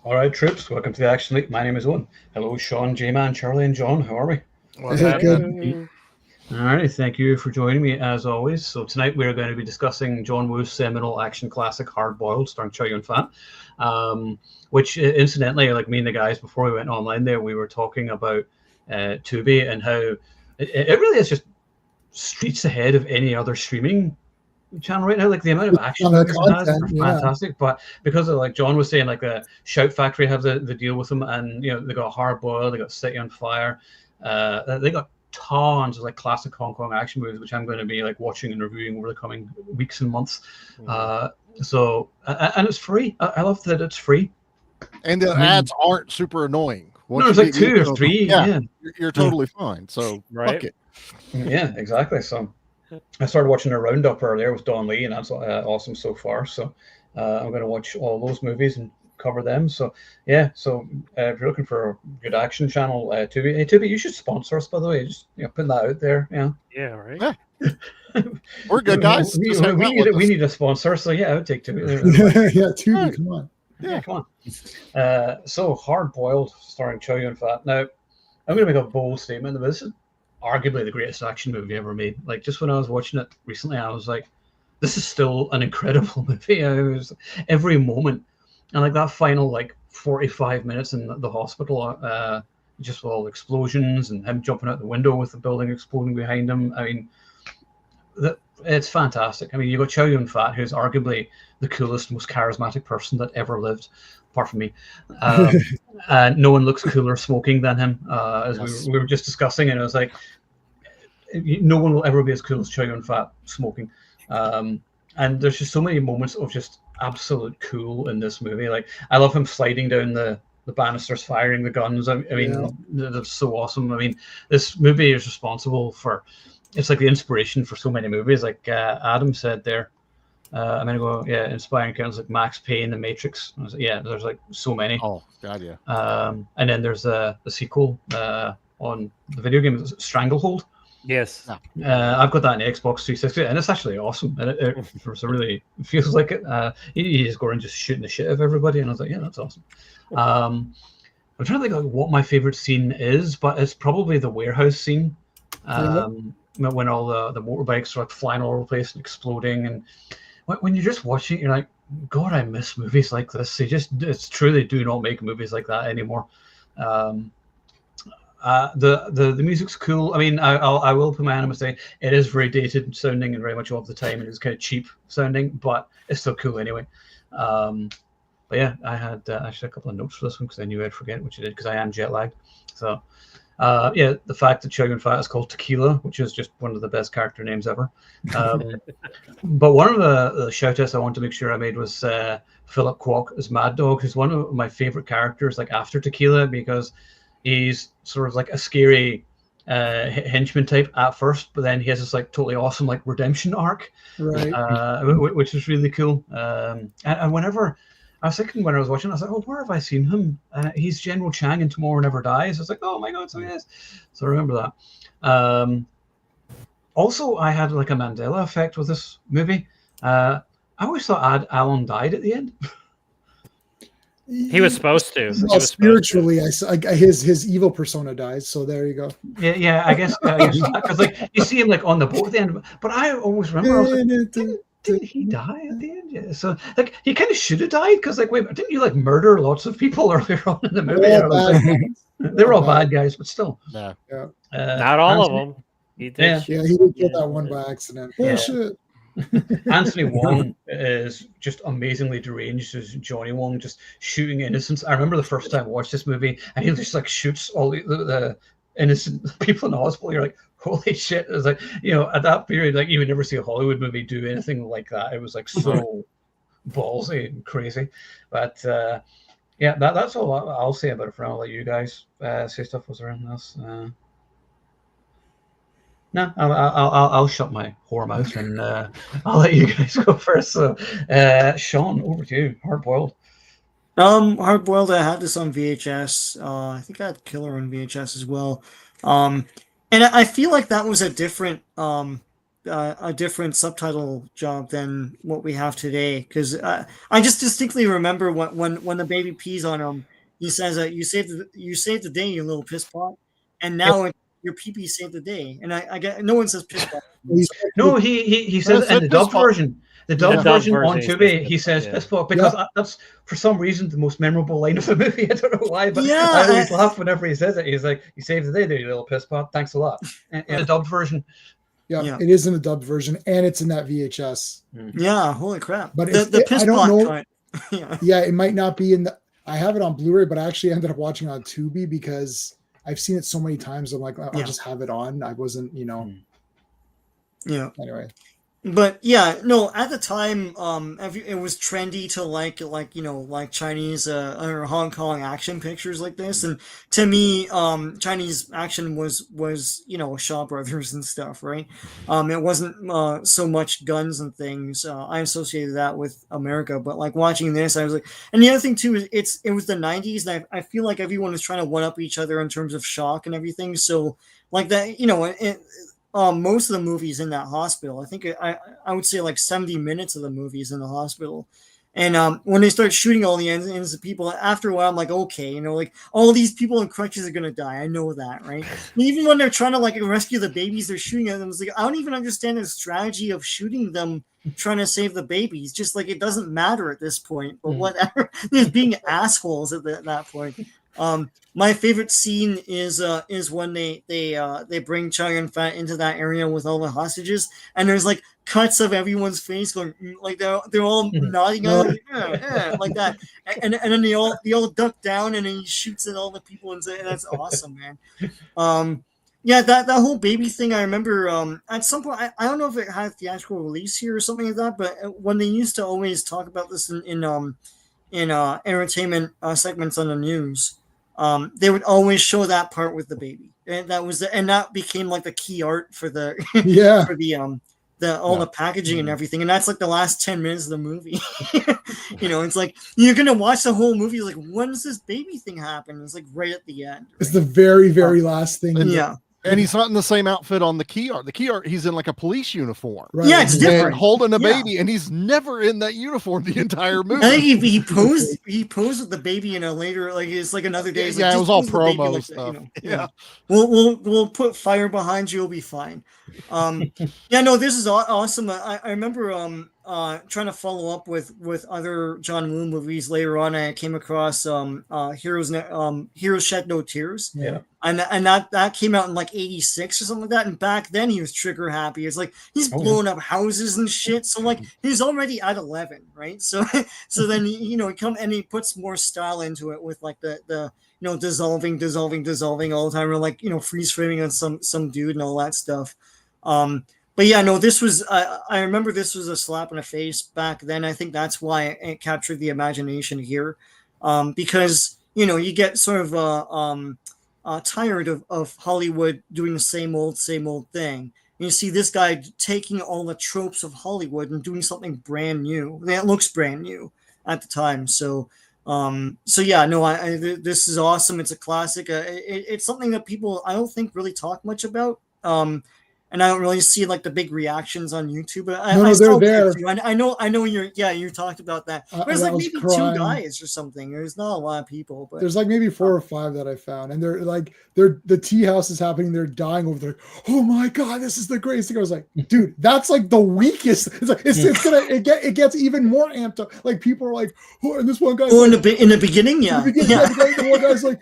All right, troops, welcome to the Action League. My name is Owen. Hello, Sean, J-Man, Charlie, and John. How are we? What's Good. happening? All right, thank you for joining me as always. So tonight we're going to be discussing John Woo's seminal action classic Hard Boiled, starring Chow Yun-Fat, which incidentally, like me and the guys before we went online there, we were talking about Tubi and how it really is just streets ahead of any other streaming channel right now. Like the amount of action movies it has are fantastic, but because of, like John was saying, like the Shout Factory have the deal with them, and they got Hard Boiled, they got City on Fire, they got tons of like classic Hong Kong action movies, which I'm going to be like watching and reviewing over the coming weeks and months. So and it's free. I love that it's free, and the ads aren't super annoying. No, it's like 2 or 3. Yeah, you're totally fine. So right. Fuck it. Yeah, exactly. So I started watching a roundup earlier with Don Lee, and that's awesome so far. So I'm going to watch all those movies and cover them. So yeah, so if you're looking for a good action channel, Tubi, hey, Tubi, you should sponsor us, by the way. Just putting that out there. Yeah, right. Yeah. We're good guys. we need a sponsor, so yeah, I would take Tubi. Yeah, Tubi, come on. Yeah, come on. So Hard Boiled, starring Chow Yun-Fat. Now, I'm going to make a bold statement that this is arguably the greatest action movie ever made. Like, just when I was watching it recently, I was like, this is still an incredible movie. I was every moment, and like that final like 45 minutes in the hospital, just with all the explosions and him jumping out the window with the building exploding behind him. I mean, it's fantastic. I mean, you got Chow Yun-Fat, who's arguably the coolest, most charismatic person that ever lived, apart from me. And no one looks cooler smoking than him, as we were just discussing. And it was like, no one will ever be as cool as Chow Yun-Fat smoking. And there's just so many moments of just absolute cool in this movie. Like, I love him sliding down the banisters, firing the guns. I mean, that's so awesome. I mean, this movie is responsible for, it's like the inspiration for so many movies. Like Adam said there, I'm gonna go, inspiring characters like Max Payne, The Matrix. I was like, yeah, there's like so many. Oh God, yeah. And then there's the sequel on the video game, Stranglehold. Yes. I've got that on Xbox 360, and it's actually awesome. And it really feels like it. You just go and just shooting the shit out of everybody, and I was like, yeah, that's awesome. I'm trying to think like what my favorite scene is, but it's probably the warehouse scene. When all the motorbikes are like flying all over the place and exploding, and when you're just watching it, you're like, God, I miss movies like this. It's true, they do not make movies like that anymore. The music's cool. I mean, I will put my hand on say it is very dated sounding and very much of the time, and it's kind of cheap sounding, but it's still cool anyway. But yeah, I had actually a couple of notes for this one because I knew I'd forget, which I did because I am jet lagged. So the fact that Chow Yun-Fat is called Tequila, which is just one of the best character names ever. But one of the shout-outs I want to make sure I made was Philip Kwok as Mad Dog, who's one of my favorite characters, like after Tequila, because he's sort of like a scary henchman type at first, but then he has this like totally awesome like redemption arc, right? Which is really cool. And whenever I was thinking when I was watching, I was like, oh, where have I seen him? He's General Chang in Tomorrow Never Dies. I was like, oh my God, so he is. So I remember that. Also, I had like a Mandela effect with this movie. I always thought Alan died at the end. He was supposed to. Well, spiritually, his evil persona dies. So there you go. Yeah. I guess because like you see him like on the boat at the end, but I always remember I was like, didn't he die at the end? Yeah. So like he kind of should have died because like wait, didn't you like murder lots of people earlier on in the movie? They were all bad guys, but still. Yeah. Not all of them. He did. Yeah, he did kill that one by accident. Bullshit. Anthony Wong is just amazingly deranged as Johnny Wong, just shooting innocents. I remember the first time I watched this movie, and he just like shoots all the innocent people in the hospital. You're like, holy shit! It's like, at that period, like you would never see a Hollywood movie do anything like that. It was like so ballsy and crazy. But that's all I'll say about it for now. I'll let you guys say stuff was around this. No, I'll shut my whore mouth and I'll let you guys go first. So, Sean, over to you. Hard Boiled. Hard Boiled. I had this on VHS. I think I had Killer on VHS as well. And I feel like that was a different a different subtitle job than what we have today. Because I just distinctly remember when the baby pees on him, he says, you saved the day, you little piss pot," and now your pee pee saved the day. And I get no one says piss pot. He's- No, he says it in said the piss dubbed pot. version. The Yeah, dubbed version on he says Tubi, he piss says pot, piss pot because that's for some reason the most memorable line of the movie. I don't know why, but Yeah, I always laugh whenever he says it. He's like, "You saved the day, there, you little piss pot. Thanks a lot." And the dubbed version. yeah, it is in the dubbed version, and it's in that VHS. Yeah, holy crap! But the piss I don't pot know. cut. Yeah, it might not be in the. I have it on Blu-ray, but I actually ended up watching it on Tubi because I've seen it so many times. I'm like, I'll just have it on. I wasn't, Yeah. Anyway. But yeah, no, at the time, it was trendy to like Chinese or Hong Kong action pictures like this, and to me, Chinese action was Shaw Brothers and stuff, right? It wasn't so much guns and things. I associated that with America, but like watching this, I was like, and the other thing too is it was the '90s, and I feel like everyone was trying to one up each other in terms of shock and everything. So like that, most of the movies in that hospital, I think I would say like 70 minutes of the movies in the hospital. And when they start shooting all the ends of people, after a while, I'm like, okay, like all these people in crutches are gonna die. I know that, right? And even when they're trying to like rescue the babies, they're shooting at them. It's like I don't even understand the strategy of shooting them, trying to save the babies. Just like it doesn't matter at this point. But whatever, they're being assholes at that point. My favorite scene is when they bring Chow Yun-Fat into that area with all the hostages, and there's like cuts of everyone's face going like they're all nodding out like that, and then they all duck down, and then he shoots at all the people, and that's awesome, man. Yeah, that whole baby thing, I remember at some point, I don't know if it had a theatrical release here or something like that, but when they used to always talk about this in entertainment segments on the news, they would always show that part with the baby, and that became like the key art for the for the packaging and everything, and that's like the last 10 minutes of the movie. It's like you're gonna watch the whole movie, like when does this baby thing happen? It's like right at the end. Right? It's the very last thing. Yeah. And he's not in the same outfit on the key art. The key art, he's in like a police uniform. Right. Yeah, it's different. And holding a baby, and he's never in that uniform the entire movie. I think he posed with the baby in a later, like it's like another day. Yeah, like, it was all promo stuff. We'll put fire behind you, you'll be fine. Yeah, no, this is awesome. I remember trying to follow up with other John Woo movies later on. I came across Heroes Shed No Tears. Yeah. And that came out in like 86 or something like that. And back then he was trigger happy. It's like he's blowing up houses and shit. So like he's already at 11, right? So then he come and he puts more style into it with like the dissolving all the time, or like freeze framing on some dude and all that stuff. But yeah, no, this was I remember this was a slap in the face back then. I think that's why it captured the imagination here, because you get sort of tired of Hollywood doing the same old thing. And you see this guy taking all the tropes of Hollywood and doing something brand new that looks brand new at the time. So yeah, no, this is awesome. It's a classic. It's something that people I don't think really talk much about. And I don't really see like the big reactions on YouTube. But they're there. I know you talked about that. There's like maybe 2 guys or something. There's not a lot of people, but there's like maybe 4 or 5 that I found, and they're the tea house is happening. They're dying over there. Oh my god, this is the greatest thing. I was like, dude, that's like the weakest. It's like it gets even more amped up. Like people are like, oh, and this one guy. Oh, in the beginning, yeah. The one guy's like,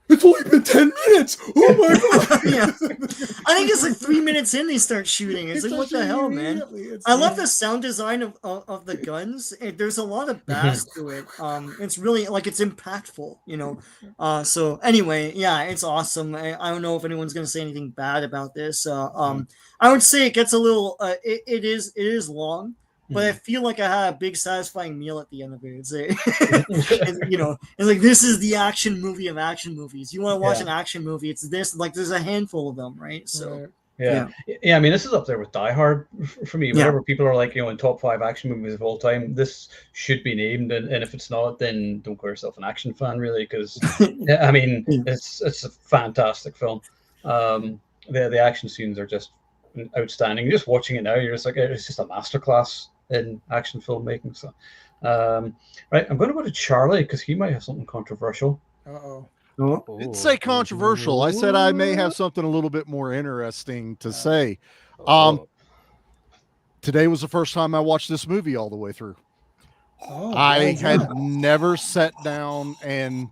it's only been 10 minutes. Oh my god! Yeah. I think it's like 3 minutes in they start shooting. It's like, what the hell, man? I love the sound design of the guns. There's a lot of bass to it. It's really like it's impactful, So anyway, yeah, it's awesome. I don't know if anyone's gonna say anything bad about this. I would say it gets a little. It is long. But I feel like I had a big satisfying meal at the end of it. It's like this is the action movie of action movies. You want to watch an action movie, it's this. Like there's a handful of them, right? So yeah. I mean, this is up there with Die Hard for me. Whenever people are like, in top 5 action movies of all time, this should be named. And if it's not, then don't call yourself an action fan, really, because I mean, it's a fantastic film. The action scenes are just outstanding. Just watching it now, you're just like, it's just a masterclass in action filmmaking. So, right, I'm going to go to Charlie because he might have something controversial. Uh-oh. I didn't say controversial. I said I may have something a little bit more interesting to say. Today was the first time I watched this movie all the way through. Oh, I why is had that? never sat down and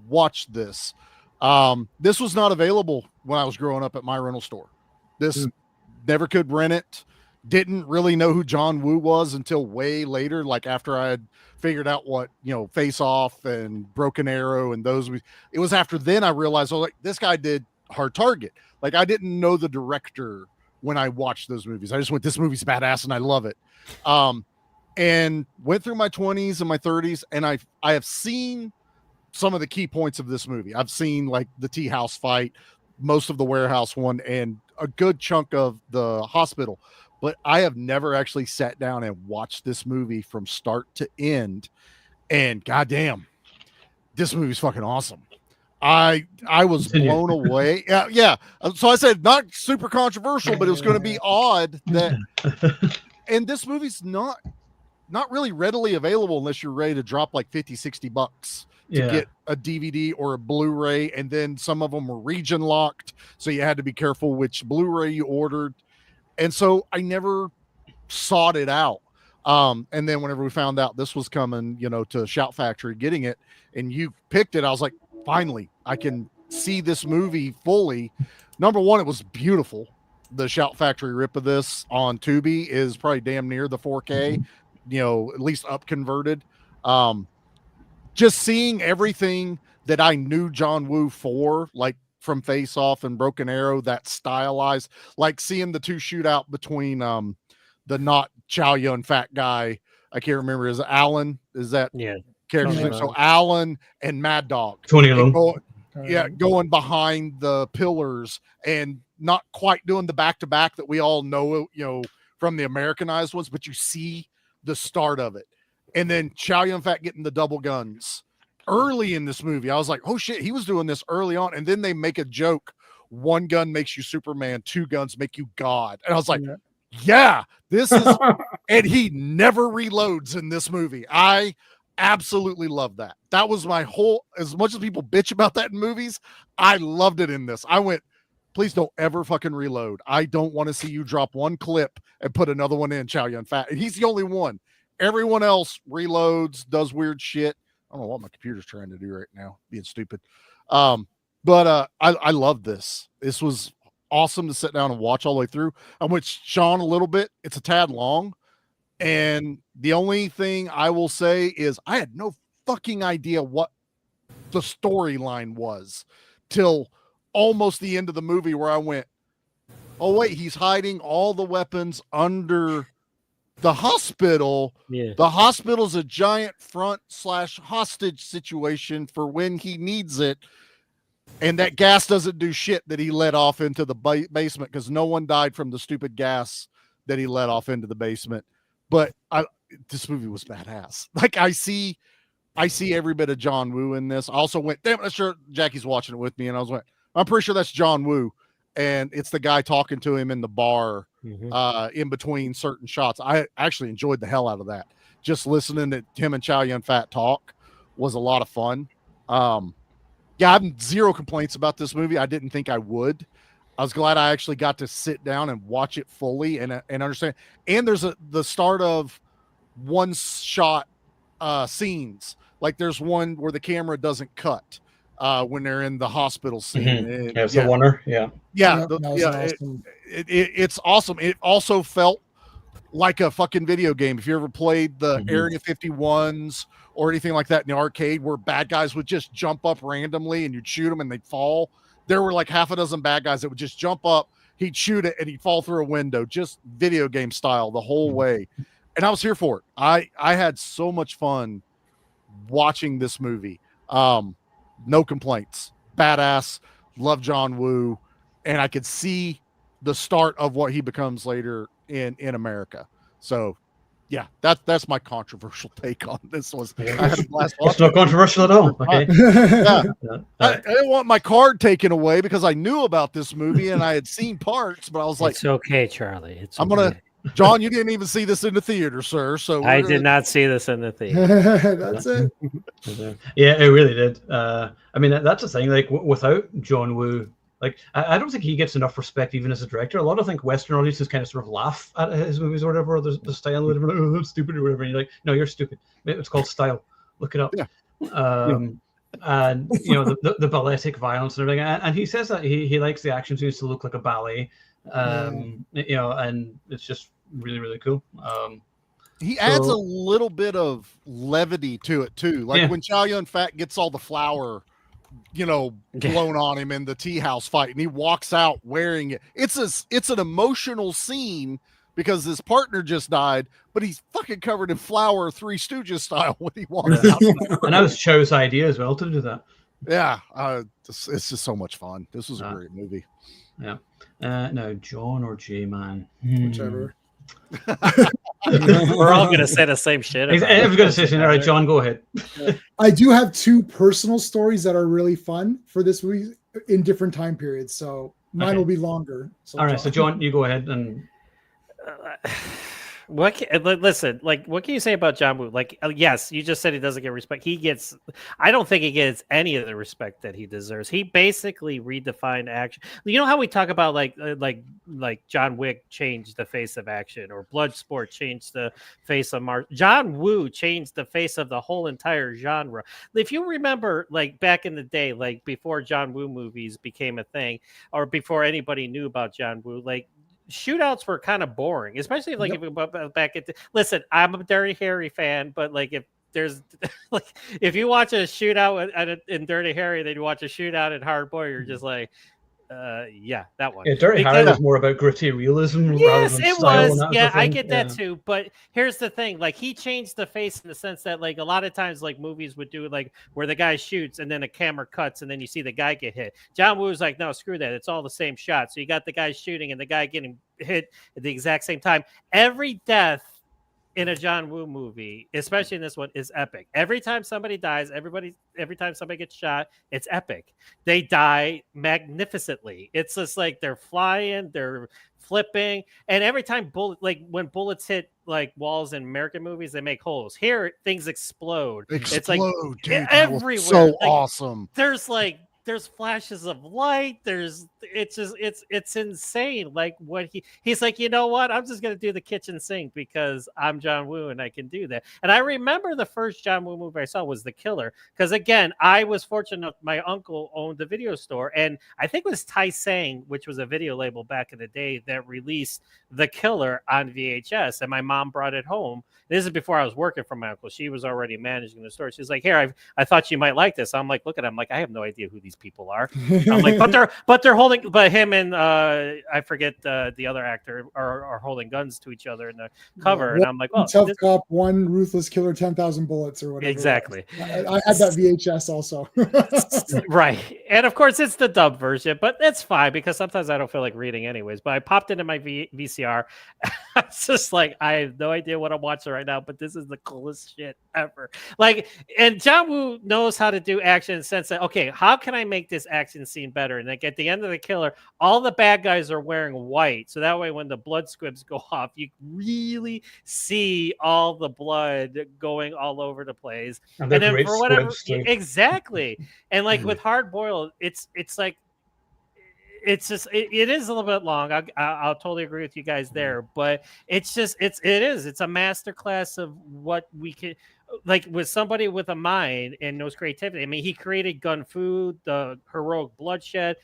watched this. This was not available when I was growing up at my rental store. This never could rent it. Didn't really know who John Woo was until way later, like after I had figured out what, Face Off and Broken Arrow and those. It was after then I realized, oh, like, this guy did Hard Target. Like, I didn't know the director when I watched those movies. I just went, this movie's badass and I love it. And went through my 20s and my 30s, and I have seen some of the key points of this movie. I've seen like the tea house fight, most of the warehouse one, and a good chunk of the hospital. But I have never actually sat down and watched this movie from start to end. And goddamn, this movie's fucking awesome. I was blown away. Yeah. So I said not super controversial, but it was going to be odd that. And this movie's not really readily available unless you're ready to drop like $50-$60 to get a DVD or a Blu-ray. And then some of them were region locked, so you had to be careful which Blu-ray you ordered. And so I never sought it out. And then whenever we found out this was coming, to Shout Factory, getting it, and you picked it, I was like, finally, I can see this movie fully. Number one, it was beautiful. The Shout Factory rip of this on Tubi is probably damn near the 4K, at least up converted. Just seeing everything that I knew John Woo for, like from Face Off and Broken Arrow, that stylized, like seeing the two shootout between the not Chow Yun-Fat guy. I can't remember. Is it Alan? Is that character's name? So Alan and Mad Dog. Tony Leung. Going behind the pillars and not quite doing the back-to-back that we all know, from the Americanized ones, but you see the start of it. And then Chow Yun-Fat getting the double guns early in this movie. I was like, oh shit, he was doing this early on. And then they make a joke. One gun makes you Superman, two guns make you God. And I was like, yeah, this is, and he never reloads in this movie. I absolutely love that. That was my whole, as much as people bitch about that in movies, I loved it in this. I went, please don't ever fucking reload. I don't want to see you drop one clip and put another one in, Chow Yun-Fat. And he's the only one. Everyone else reloads, does weird shit. I don't know what my computer's trying to do right now, being stupid. But I love this. This was awesome to sit down and watch all the way through. I'm with Sean a little bit. It's a tad long. And the only thing I will say is I had no fucking idea what the storyline was till almost the end of the movie, where I went, oh wait, he's hiding all the weapons under the hospital. The hospital's a giant front/hostage situation for when he needs it. And that gas doesn't do shit that he let off into the basement, because no one died from the stupid gas that he let off into the basement. But this movie was badass. Like, I see every bit of John Woo in this. I also went, damn, I'm sure Jackie's watching it with me, and I was like, I'm pretty sure that's John Woo. And it's the guy talking to him in the bar in between certain shots. I actually enjoyed the hell out of that. Just listening to him and Chow Yun-Fat talk was a lot of fun. I have zero complaints about this movie. I didn't think I would. I was glad I actually got to sit down and watch it fully and understand. And there's the start of one shot scenes. Like there's one where the camera doesn't cut when they're in the hospital scene. It's the wonder. It's awesome. It also felt like a fucking video game. If you ever played the Area 51s or anything like that in the arcade, where bad guys would just jump up randomly and you'd shoot them and they'd fall. There were like half a dozen bad guys that would just jump up, he'd shoot it, and he'd fall through a window, just video game style the whole way. And I was here for it. I had so much fun watching this movie. No complaints. Badass. Love John Woo. And I could see the start of what he becomes later in America. So yeah, that's my controversial take on this. Was I had a blast It's watching not controversial at all. Okay. Yeah. Yeah. I didn't want my card taken away because I knew about this movie and I had seen parts, but I was like, It's okay, Charlie. It's I'm okay. gonna, John, you didn't even see this in the theater, sir. So I did not see this in the theater. That's it. Yeah, it really did. I mean, that's the thing. Like, without John Woo, like, I don't think he gets enough respect even as a director. A lot of think Western audiences kind of sort of laugh at his movies or whatever, or the style, or whatever. Like, oh, that's stupid or whatever. And you're like, no, you're stupid. It's called style. Look it up. Yeah. And you know the balletic violence and everything. And he says that he likes the action scenes to look like a ballet. You know, and it's just really, really cool. He adds a little bit of levity to it too. Like when Chow Yun-Fat gets all the flour, you know, blown on him in the tea house fight, and he walks out wearing it. It's an emotional scene because his partner just died, but he's fucking covered in flour, Three Stooges style when he walks out. And that was Chow's idea as well to do that. Yeah, it's just so much fun. This was a great movie. Yeah. No, John or J Man, Whichever. We're all gonna say the same shit. Everyone's gonna say something. All right, John, go ahead. I do have two personal stories that are really fun for this movie in different time periods, so mine will be longer. So all right, so John, you go ahead and. Listen, like, what can you say about John Woo? Like, yes, you just said he doesn't get respect. I don't think he gets any of the respect that he deserves. He basically redefined action. You know how we talk about like John Wick changed the face of action, or Bloodsport changed the face of John Woo changed the face of the whole entire genre. If you remember, like back in the day, like before John Woo movies became a thing, or before anybody knew about John Woo, like, shootouts were kind of boring, especially like if we go back at listen, I'm a Dirty Harry fan, but like if there's like if you watch a shootout in Dirty Harry, then you watch a shootout in Hard Boy, you're just like, yeah, that one. Yeah, Dirty Harry was more about gritty realism. Yes, rather than it style, was. and Yeah, I get that too. But here's the thing: like, he changed the face in the sense that, like, a lot of times, like, movies would do like where the guy shoots and then a camera cuts and then you see the guy get hit. John Woo was like, no, screw that. It's all the same shot. So you got the guy shooting and the guy getting hit at the exact same time. Every death in a John Woo movie, especially in this one, is epic. Every time somebody dies, every time somebody gets shot, it's epic. They die magnificently. It's just like they're flying, they're flipping, and every time like when bullets hit like walls in American movies, they make holes. Here, things explode. It's like dude, everywhere. So like, awesome. There's flashes of light. It's insane. Like what he's like, you know what? I'm just gonna do the kitchen sink because I'm John Woo and I can do that. And I remember the first John Woo movie I saw was The Killer, because again, I was fortunate enough, my uncle owned a video store, and I think it was Tai Sang, which was a video label back in the day, that released The Killer on VHS, and my mom brought it home. This is before I was working for my uncle. She was already managing the store. She's like, here, I thought you might like this. I'm like, look at him. I'm like, I have no idea who these people are. I'm like, but they're holding, but him and I forget the other actor are holding guns to each other in the cover. And I'm like, oh, Tough Cop, One Ruthless Killer, 10,000 Bullets, or whatever. Exactly. I had that VHS also. Right. And of course it's the dub version, but it's fine because sometimes I don't feel like reading anyways. But I popped into my VCR. It's just like, I have no idea what I'm watching right now, but this is the coolest shit ever. Like, and John Woo knows how to do action in the sense that, okay, how can I make this action scene better? And like at the end of The Killer, all the bad guys are wearing white. So that way when the blood squibs go off, you really see all the blood going all over the place. And then for whatever, exactly. And like with Hard Boiled, it's like, it's just it is a little bit long. I'll totally agree with you guys there, but it's just it's a masterclass of what we can, like, with somebody with a mind and knows creativity. I mean, he created Gun Fu, the heroic bloodshed,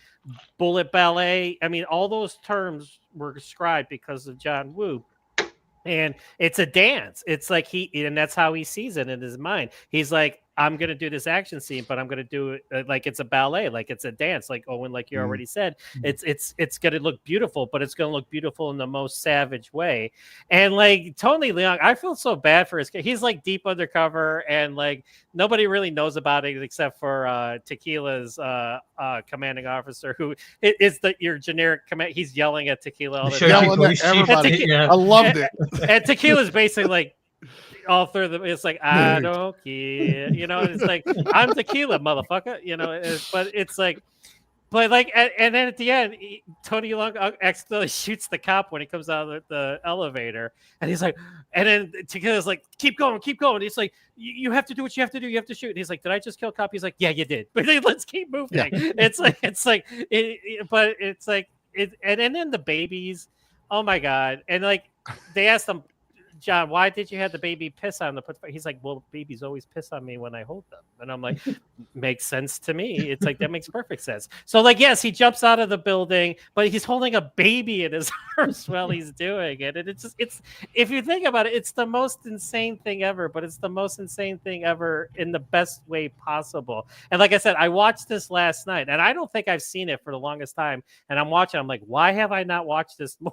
bullet ballet. I mean, all those terms were described because of John Woo. And it's a dance. It's like and that's how he sees it in his mind. He's like, I'm gonna do this action scene, but I'm gonna do it like it's a ballet, like it's a dance, like Owen, like you already said. It's gonna look beautiful, but it's gonna look beautiful in the most savage way. And like Tony Leung, I feel so bad for he's like deep undercover, and like nobody really knows about it except for Tequila's commanding officer, who is your generic command. He's yelling at Tequila all the time. Yelling at everybody. Yeah. I loved it. And Tequila's basically like all through the, it's like, I don't care, you know, and it's like, I'm Tequila, motherfucker, you know, but it's like, but like, and then at the end, Tony Long accidentally shoots the cop when he comes out of the elevator, and he's like, and then Tequila's like, keep going. He's like, you have to do what you have to do. You have to shoot. And he's like, did I just kill a cop? He's like, yeah, you did. But let's keep moving. Yeah. But it's like, and then the babies, oh my God. And like, they asked him, John, why did you have the baby piss on the put? He's like, well, babies always piss on me when I hold them. And I'm like, makes sense to me. It's like, that makes perfect sense. So like, yes, he jumps out of the building, but he's holding a baby in his arms while he's doing it. And it's if you think about it, it's the most insane thing ever, but it's the most insane thing ever in the best way possible. And like I said, I watched this last night, and I don't think I've seen it for the longest time. And I'm watching, I'm like, why have I not watched this more?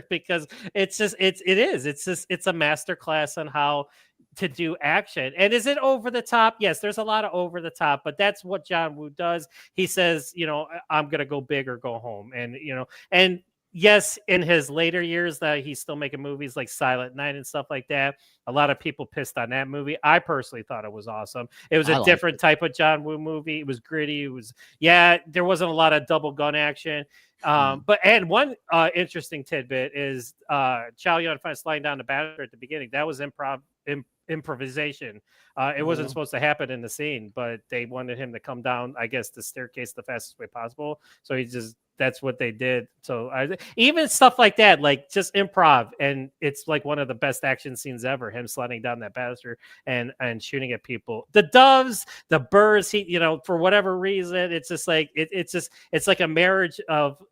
Because it's a master class on how to do action. And is it over the top? Yes, there's a lot of over the top, but that's what John Woo does. He says, you know, I'm gonna go big or go home. And you know, and yes, in his later years that he's still making movies like Silent Night and stuff like that. A lot of people pissed on that movie. I personally thought it was awesome. It was a different type of John Woo movie. It was gritty. It was, there wasn't a lot of double gun action. But one interesting tidbit is Chow Yun-Fat sliding down the banister at the beginning. That was improvisation. It wasn't supposed to happen in the scene, but they wanted him to come down, I guess, the staircase the fastest way possible. So that's what they did. So even stuff like that, like just improv, and it's like one of the best action scenes ever. Him sliding down that banister and shooting at people. The doves, the birds. For whatever reason, it's just like it's like a marriage of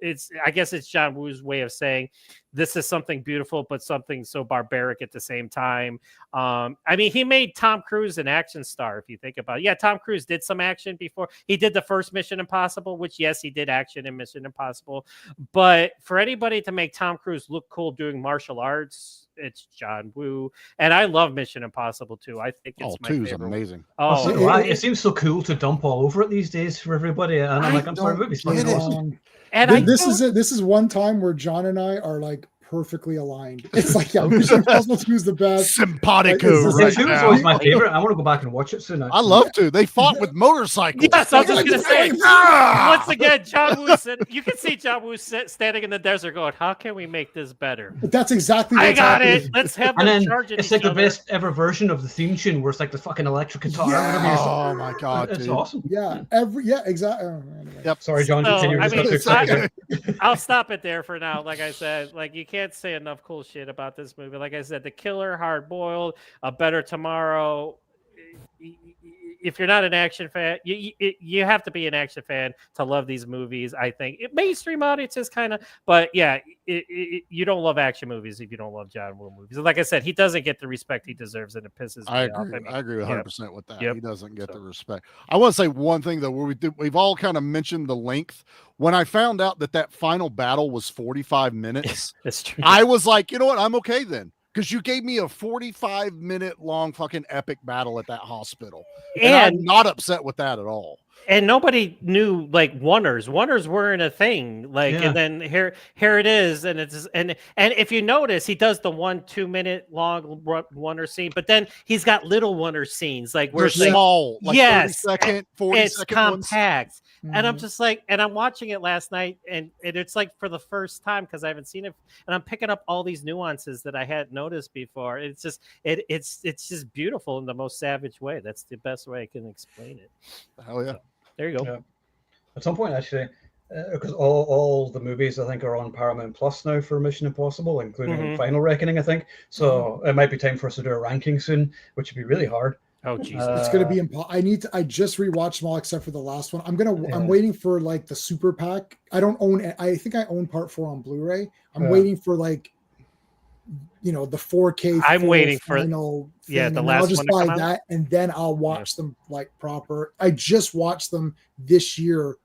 I guess it's John Woo's way of saying this is something beautiful, but something so barbaric at the same time. I mean, he made Tom Cruise an action star, if you think about it. Yeah, Tom Cruise did some action before. He did the first Mission Impossible, which, yes, he did action in Mission Impossible. But for anybody to make Tom Cruise look cool doing martial arts, it's John Woo. And I love Mission Impossible 2. I think it's my favorite. Amazing. It seems so cool to dump all over it these days for everybody. And I'm like, I'm sorry, movie's fucking awesome. And this is one time where John and I are like perfectly aligned. It's like, yeah, Mission Impossible 2 is the best. Simpatico. Like, right now. Always my favorite. I want to go back and watch it soon. I love to. They fought with motorcycles. Yes, I was just going to say. Once again, John Woo said, you can see John Woo standing in the desert going, how can we make this better? But that's exactly I got it. Let's have them charge it. It's like the best ever version of the theme tune where it's like the fucking electric guitar. Yeah. Oh my God. It's dude. awesome. Yeah. Exactly. Anyway. Yep. Sorry, John. I'll stop it there for now. Like I said, like you can't say enough cool shit about this movie. Like I said, The Killer, Hard Boiled, A Better Tomorrow. If you're not an action fan, you have to be an action fan to love these movies. I think mainstream audiences kind of, but yeah, you don't love action movies if you don't love John Woo movies. And like I said, he doesn't get the respect he deserves, and it pisses me off. I agree 100% with that. Yep. He doesn't get the respect. I want to say one thing though, where we've all kind of mentioned the length. When I found out that final battle was 45 minutes, that's true. I was like, you know what? I'm okay then. Because you gave me a 45-minute long fucking epic battle at that hospital. And I'm not upset with that at all. And nobody knew like oneers. Oneers weren't a thing. Like, and then here it is. And it's and if you notice, he does the 1-2 minute long oneer scene, but then he's got little oneer scenes, like where they're small, like 30-second, 40-second. It's compact. Ones. And I'm just like, and I'm watching it last night, and it's like for the first time because I haven't seen it, and I'm picking up all these nuances that I hadn't noticed before. It's just it's just beautiful in the most savage way. That's the best way I can explain it. Hell yeah. So, there you go. Yeah. At some point, actually, because all the movies I think are on Paramount Plus now for Mission Impossible, including Final Reckoning, I think. So it might be time for us to do a ranking soon, which would be really hard. Oh Jesus! It's gonna be impossible. I just rewatched them all except for the last one. I'm waiting for like the super pack. I don't own it. I think I own part 4 on Blu-ray. I'm waiting for like the 4K. I'm waiting for final the and last I'll just one to buy come out. that, and then I'll watch them like proper. I just watched them this year.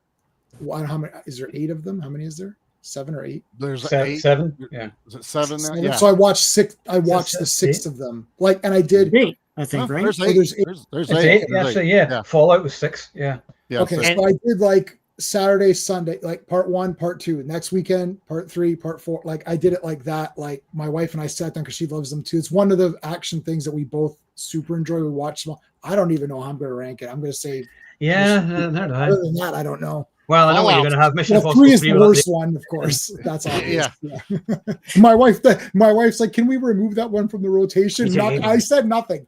How many is there? 8 of them? How many is there? 7 or 8? There's 7, 8. 7? Yeah. Is it 7 now? 7. Yeah. So I watched 6. I watched that the 6 8? of them. And I did. 8, I think, right? There's Oh, 8. there's 8. There's It's 8. 8, There's actually, 8. yeah. Fallout was 6, yeah. Yeah. Okay, so- so I did like Saturday, Sunday, like part 1, part 2. Next weekend, part 3, part 4. Like I did it like that. Like my wife and I sat down because she loves them too. It's one of the action things that we both super enjoy. We watch them. I don't even know how I'm going to rank it. I'm going to say, Yeah, there other than that, I don't know. Well, I know what you're Fallout. going to have. Mission Well, Impossible 3 is the 3 worst one, of course. That's obvious. Yeah. Yeah. my wife's like, can we remove that one from the rotation? I said nothing.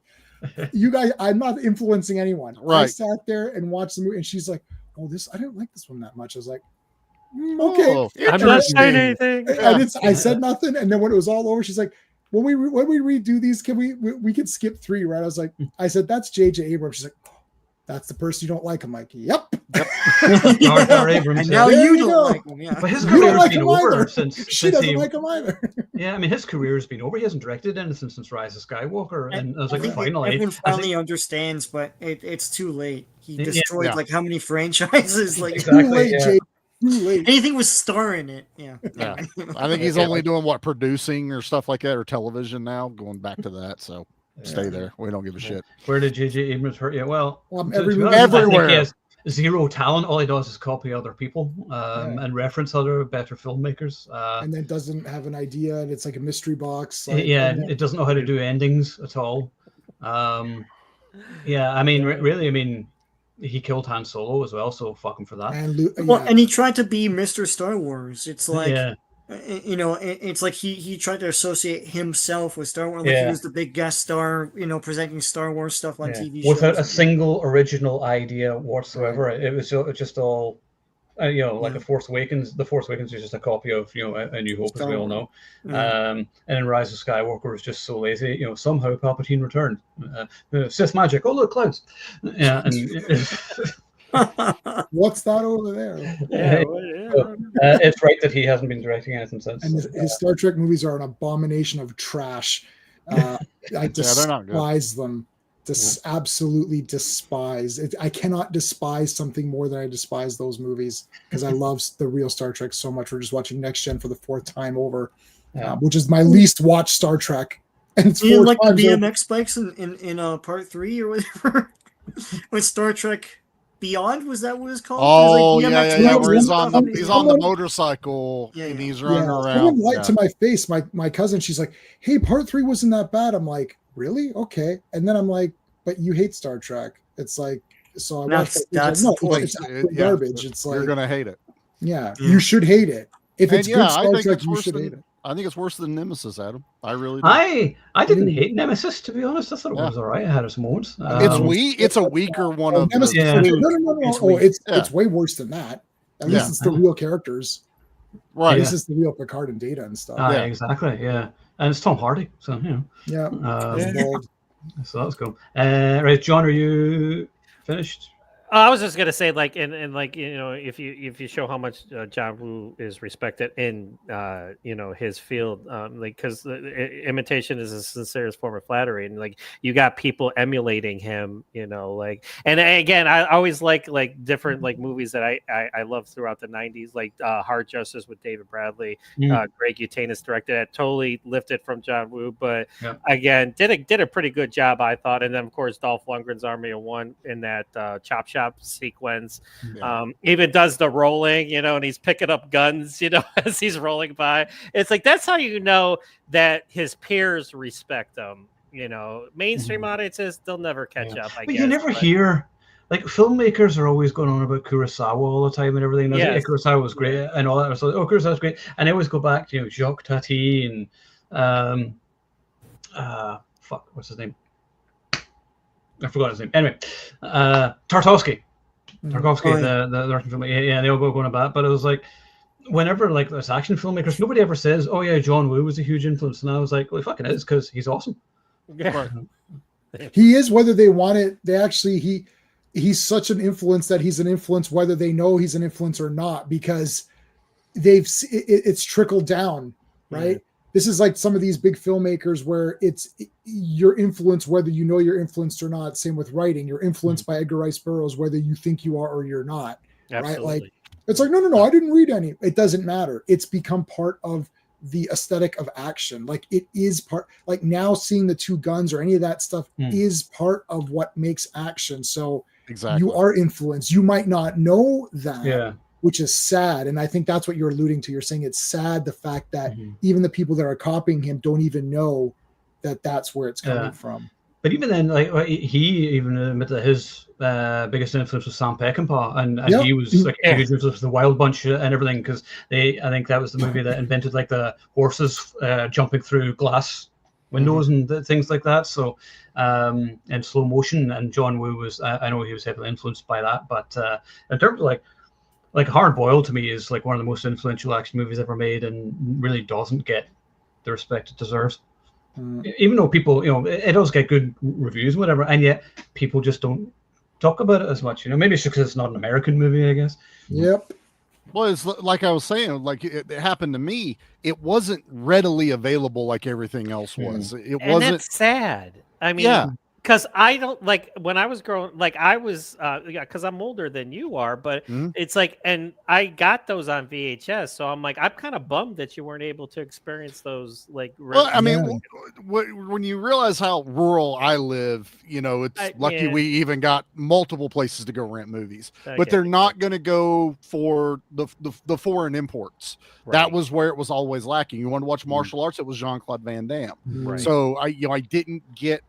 You guys, I'm not influencing anyone. Right. I sat there and watched the movie, and she's like, "Oh, I didn't like this one that much." I was like, "Okay." Oh, I'm not saying interesting. anything. I said nothing, and then when it was all over, she's like, "When we redo these, can we could skip 3, right?" I said, "That's J.J. Abrams." She's like, oh, "That's the person you don't like." I'm like, "Yep." Jar Jar Abrams. And now There you you don't go. like him, yeah. But his You don't career's like been him over either. since She doesn't like him either. Yeah, I mean, his career's been over. He hasn't directed anything since Rise of Skywalker, and I was like, finally, everyone finally understands, but it's too late. He destroyed Yeah. like how many franchises? Like Exactly, Too late, yeah. Jay. Too late. anything with star in it. Yeah. Yeah. I think he's only doing producing or stuff like that, or television now, going back to that. So stay there. We don't give a shit. Where did J.J. Abrams hurt you? Well, Every to be movie- honest, I think Everywhere. he has zero talent. All he does is copy other people and reference other better filmmakers. And then doesn't have an idea, and it's like a mystery box. It doesn't know how to do endings at all. Yeah, I mean, really, I mean, he killed Han Solo as well, so fuck him for that. And he tried to be Mr. Star Wars. It's like, Yeah. it's like he tried to associate himself with Star Wars. Like he was the big guest star, presenting Star Wars stuff on TV shows. Without a single original idea whatsoever. Right. It was just all, like a Force Awakens. The Force Awakens is just a copy of, A New Hope, as we all know. And then Rise of Skywalker was just so lazy. Somehow Palpatine returned. Sith magic. Oh, look, clouds. Yeah, and what's that over there? it's right that he hasn't been directing anything since. And his Star Trek movies are an abomination of trash. I despise them. Absolutely despise it. I cannot despise something more than I despise those movies, because I love the real Star Trek so much. We're just watching Next Gen for the 4th time over, which is my least watched Star Trek. And it's 4 like the times BMX spikes in part 3 or whatever with Star Trek Beyond, was that what it's called? Oh, like yeah. Where he's on the motorcycle and he's running around. Someone lied to my face. My cousin, she's like, "Hey, part 3 wasn't that bad." I'm like, "Really? Okay." And then I'm like, "But you hate Star Trek." It's like, so I watched. That's no, the point. it's garbage. It's like you're gonna hate it. Yeah, you should hate it. If it's good Star Trek, you should hate it. I think it's worse than Nemesis, Adam. I really do. I didn't hate Nemesis, to be honest. I thought it was all right. It had its moments. It's a weaker one of Nemesis. the. It's way worse than that. At least it's the real characters. Right. At least it's the real Picard and Data and stuff. Exactly. Yeah, and it's Tom Hardy, so Yeah. So that's cool. Right, John, are you finished? I was just gonna say, like, and like, if you show how much John Woo is respected in his field, like, because imitation is the sincerest form of flattery, and like you got people emulating him, like, and again, I always like different like movies that I love throughout the '90s, like Hard Justice with David Bradley, Greg Utanis directed it, totally lifted from John Woo, but again did a pretty good job, I thought, and then of course Dolph Lundgren's Army of One in that Chop Shop sequence, even does the rolling, and he's picking up guns, as he's rolling by. It's like, that's how you know that his peers respect him. Mainstream audiences, they'll never catch up. But you never hear, like, filmmakers are always going on about Kurosawa all the time and everything. Yeah, Kurosawa was great and all that. So, Kurosawa's great, and I always go back to Jacques Tati and what's his name? I forgot his name. Anyway, Tarkovsky, the Russian film. Yeah, they all go going about. But it was like, whenever like there's action filmmakers, nobody ever says, "Oh yeah, John Woo was a huge influence." And I was like, "Well, he fucking is, because he's awesome." Yeah, he is. Whether they want it, he's such an influence that he's an influence, whether they know he's an influence or not, because it's trickled down, right? this is like some of these big filmmakers where it's your influence, whether you know you're influenced or not. Same with writing. You're influenced by Edgar Rice Burroughs, whether you think you are or you're not. Absolutely. Right? Like it's like, no, I didn't read any. It doesn't matter. It's become part of the aesthetic of action. Like it is part, like now seeing the two guns or any of that stuff is part of what makes action. So Exactly. you are influenced. You might not know that. Yeah. Which is sad. And I think that's what you're alluding to. You're saying it's sad, the fact that even the people that are copying him don't even know that that's where it's coming from. But even then, like he even admitted that his biggest influence was Sam Peckinpah, and he was like a huge influence with the Wild Bunch and everything, because I think that was the movie that invented like the horses jumping through glass windows and things like that. So in slow motion, and John Woo was, I know he was heavily influenced by that, but in terms of like Hard Boiled to me is like one of the most influential action movies ever made, and really doesn't get the respect it deserves. Even though people, it does get good reviews and whatever, and yet people just don't talk about it as much. Maybe it's just because it's not an American movie, I guess. Yep. Well, it's like I was saying, like it happened to me. It wasn't readily available like everything else was. It and wasn't. That's sad. I mean, because I don't like when I was growing, like I was, because I'm older than you are, but it's like, and I got those on VHS, so I'm like, I'm kind of bummed that you weren't able to experience those. Like, well, I mean, when you realize how rural I live, it's lucky we even got multiple places to go rent movies, but they're not going to go for the foreign imports. Right. That was where it was always lacking. You want to watch martial arts? It was Jean-Claude Van Damme. Right. So I didn't get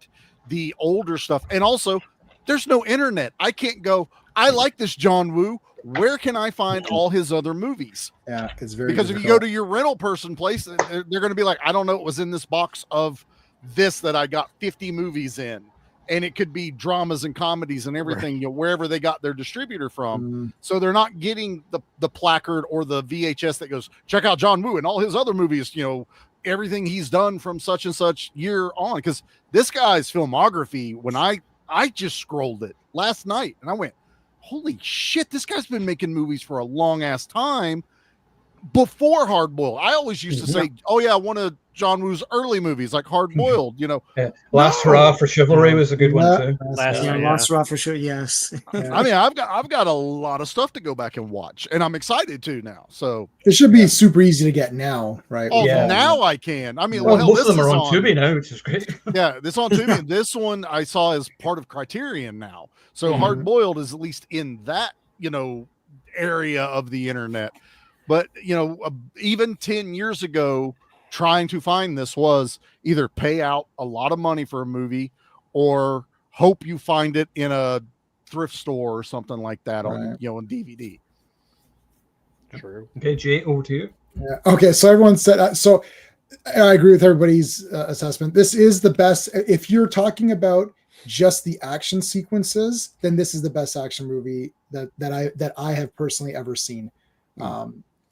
the older stuff, and also there's no internet. I can't go, I like this John Woo, where can I find all his other movies? Yeah, it's very because difficult. If you go to your rental person place, they're going to be like, I don't know what was in this box of this that I got 50 movies in, and it could be dramas and comedies and everything, wherever they got their distributor from. So they're not getting the placard or the VHS that goes, check out John Woo and all his other movies, everything he's done from such and such year on. Because this guy's filmography, when I just scrolled it last night and I went, holy shit, this guy's been making movies for a long ass time before Hard Boiled. I always used to say, oh yeah, one of John Woo's early movies, like Hard Boiled, Last Hurrah for Chivalry was a good one too. Last Hurrah for sure, yes. I mean, I've got a lot of stuff to go back and watch, and I'm excited to now. So it should be super easy to get now, right? Oh, now I can. I mean, well most of them are on Tubi now, which is great. Yeah, this on Tubi. And this one I saw as part of Criterion now. So Hard Boiled is at least in that area of the internet. But even 10 years ago, trying to find this was either pay out a lot of money for a movie or hope you find it in a thrift store or something like that on on DVD. True. Okay, Jay, over to you. Yeah. Okay, so everyone said so. I agree with everybody's assessment. This is the best. If you're talking about just the action sequences, then this is the best action movie that I have personally ever seen.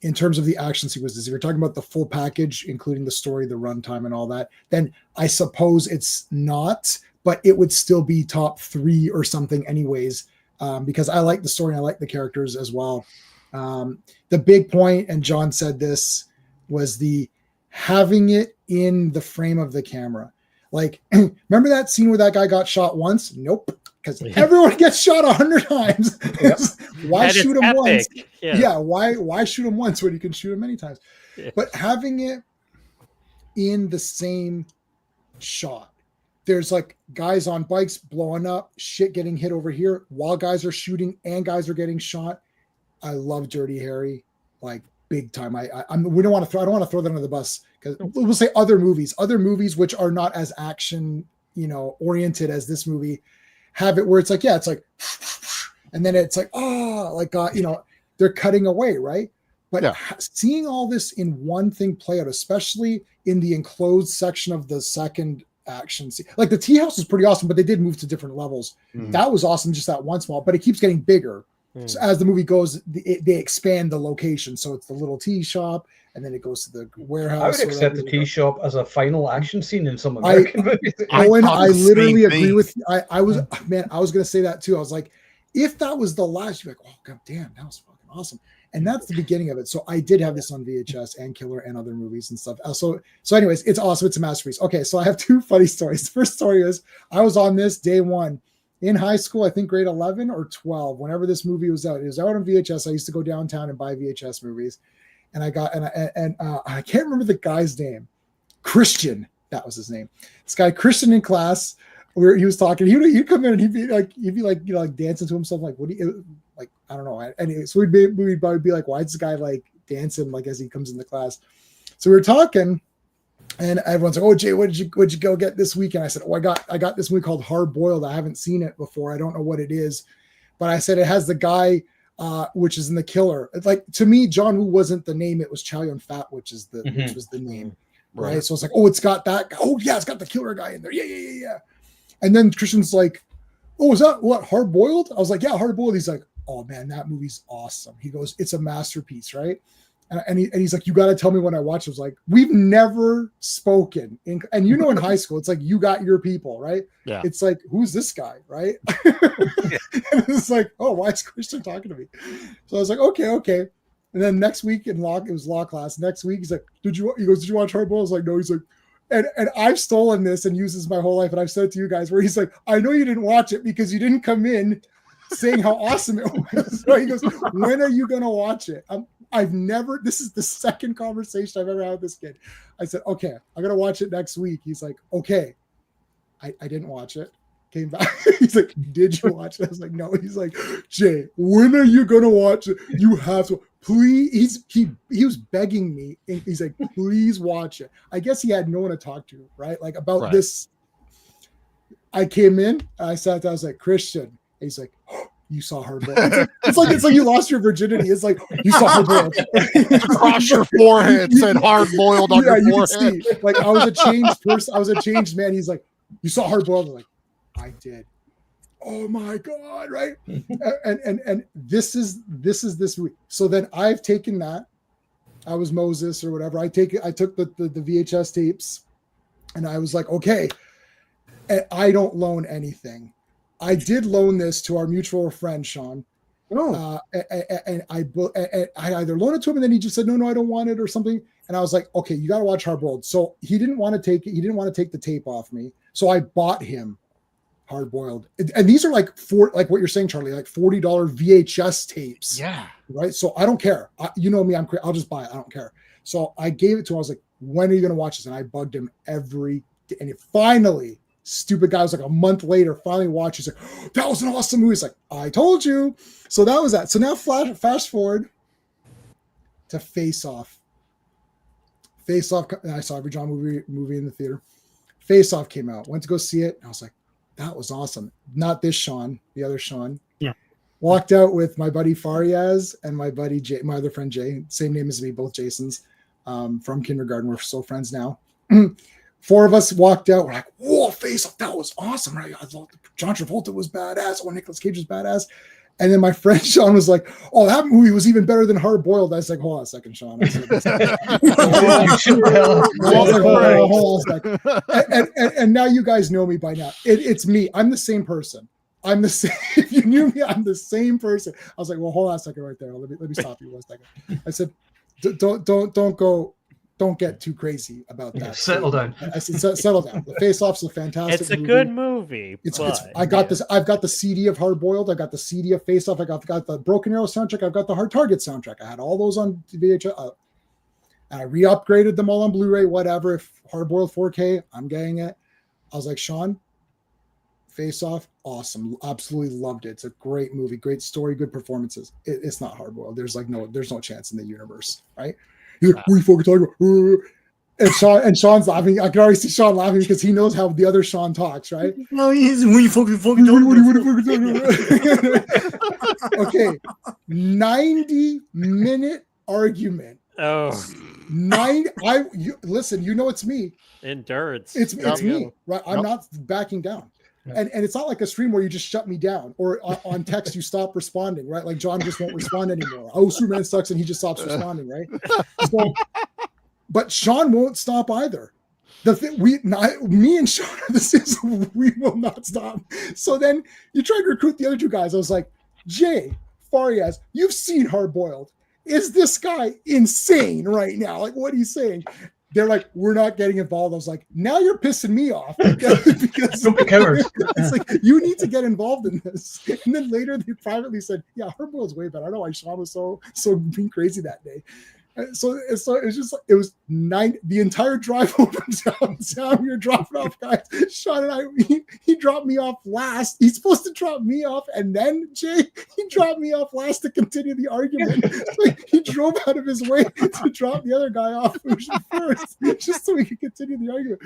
In terms of the action sequences, if you're talking about the full package, including the story, the runtime, and all that, then I suppose it's not, but it would still be top 3 or something anyways, because I like the story and I like the characters as well. The big point, and John said this, was the having it in the frame of the camera. Like, remember that scene where that guy got shot once? Nope. Because everyone gets shot 100 times. Why shoot him once? Yeah. Why shoot him once when you can shoot him many times? Yeah. But having it in the same shot, there's like guys on bikes blowing up, shit getting hit over here while guys are shooting and guys are getting shot. I love Dirty Harry, like big time. I don't want to throw that under the bus, because we'll say other movies which are not as action oriented as this movie have it, where it's like, it's like, and then it's like, they're cutting away, right? But seeing all this in one thing play out, especially in the enclosed section of the second action scene, like the tea house is pretty awesome, but they did move to different levels. That was awesome, just that one small, but it keeps getting bigger. So as the movie goes, they expand the location. So it's the little tea shop, and then it goes to the warehouse. I would accept the tea shop as a final action scene in some American movies. Owen, I literally agree with you. I was going to say that too. I was like, if that was the last, you're like, oh god damn, that was fucking awesome. And that's the beginning of it. So I did have this on VHS and Killer and other movies and stuff. So anyways, it's awesome. It's a masterpiece. Okay, so I have two funny stories. The first story is I was on this day one in high school, I think grade 11 or 12, whenever this movie was out. It was out on VHS. I used to go downtown and buy VHS movies. And I can't remember the guy's name. Christian, that was his name. This guy, Christian, in class, where he was talking, he'd come in and he'd be like, dancing to himself, like, what do you, like, I don't know. And so we'd be like, why is this guy like dancing like as he comes into class? So we were talking, and everyone's like, oh Jay, what'd you go get this weekend? I said, oh, I got this movie called Hard Boiled. I haven't seen it before. I don't know what it is, but I said it has the guy which is in The Killer. It's like, to me, John Woo wasn't the name, it was Chow Yun-Fat, which was the name. Right. So it's like, oh, it's got that. Oh yeah, it's got the killer guy in there. Yeah. And then Christian's like, oh, is that what, Hard Boiled? I was like, yeah, Hard Boiled. He's like, oh man, that movie's awesome. He goes, it's a masterpiece, right? And he's like, you got to tell me when I watch it. I was like, we've never spoken. And in high school, it's like, you got your people, right? Yeah. It's like, who's this guy, right? And it's like, oh, why is Christian talking to me? So I was like, okay. And then next week it was law class. Next week, he's like, did you watch Hard Boiled? I was like, no. He's like, and I've stolen this and used this my whole life. And I've said it to you guys, where he's like, I know you didn't watch it because you didn't come in saying how awesome it was. So he goes, when are you going to watch it? This is the second conversation I've ever had with this kid. I said, okay, I'm going to watch it next week. He's like, okay. I didn't watch it. Came back. He's like, did you watch it? I was like, no. He's like, Jay, when are you going to watch it? You have to, please. He was begging me. And he's like, please watch it. I guess he had no one to talk to, right? Like about this. I came in, I sat down, I was like, Christian. And he's like, oh, you saw Hard Boiled. It's like you lost your virginity. It's like, you saw Hard Boiled. Across your forehead said Hard Boiled on your forehead. You can see, like, I was a changed person. I was a changed man. He's like, you saw Hard Boiled. I'm like, I did. Oh my God, right? and this is this week. So then I've taken that. I was Moses or whatever. I took the VHS tapes, and I was like, okay. And I don't loan anything. I did loan this to our mutual friend Sean. Oh. And I either loaned it to him, and then he just said, no, I don't want it or something. And I was like, okay, you got to watch Hard Boiled. So he didn't want to take it. He didn't want to take the tape off me. So I bought him Hard Boiled. And these are like like what you're saying, Charlie, like $40 VHS tapes. Yeah. Right. So I don't care. You know me, I'll just buy it. I don't care. So I gave it to him. I was like, when are you going to watch this? And I bugged him every day. And it finally, stupid guy was like a month later, finally watched. He's like, oh, that was an awesome movie. He's like, I told you. So that was that. So now fast forward to Face Off. Face Off. I saw every John movie in the theater. Face Off came out. Went to go see it. And I was like, that was awesome. Not this Sean, the other Sean. Yeah. Walked out with my buddy Fariaz and my buddy Jay, my other friend Jay, same name as me, both Jasons, from kindergarten. We're still friends now. 4 of us walked out. We're like, whoa, Face Off, that was awesome, right? I thought John Travolta was badass. Oh, Nicolas Cage was badass. And then my friend Sean was like, oh, that movie was even better than Hard Boiled. I was like, hold on a second, Sean. I said, hold on a second. And now you guys know me by now. It's me. I'm the same person. I'm the same. If you knew me, I'm the same person. I was like, well, hold on a second right there. Let me stop you 1 second. I said, don't get too crazy about that. Settle down. I said, settle down. The Face Off's a fantastic It's a movie. good movie. I got this. I've got the CD of Hard Boiled. I got the CD of Face Off. I got the Broken Arrow soundtrack. I've got the Hard Target soundtrack. I had all those on VHS. And I re-upgraded them all on Blu-ray, whatever. If Hard Boiled 4K, I'm getting it. I was like, Sean, Face Off, awesome. Absolutely loved it. It's a great movie, great story, good performances. It's not Hard Boiled. There's no chance in the universe, right? He's like, what are you fucking talking about? And Sean's laughing. I can already see Sean laughing because he knows how the other Sean talks, right? No, he's when you fucking talking about. Okay, 90-minute argument. Oh, listen. You know it's me. endurance. It's me, right? I'm not backing down. And it's not like a stream where you just shut me down or on text you stop responding, right? Like John just won't respond anymore. Oh, Superman sucks, and he just stops responding, right? So, but Sean won't stop either. Me and Sean are the same. We will not stop. So then you try to recruit the other 2 guys. I was like, Jay Farias, you've seen Hard Boiled. Is this guy insane right now? Like, what are you saying? They're like, we're not getting involved. I was like, now you're pissing me off because Don't be cowards. it's like you need to get involved in this. And then later they privately said, yeah, Hard Boiled's way better. I don't know why Sean was so being crazy that day. So it was just like, it was 9 the entire drive over downtown. We were dropping off guys. Sean and I, he dropped me off last. He's supposed to drop me off, and then Jay, he dropped me off last to continue the argument. Like, he drove out of his way to drop the other guy off first, just so we could continue the argument.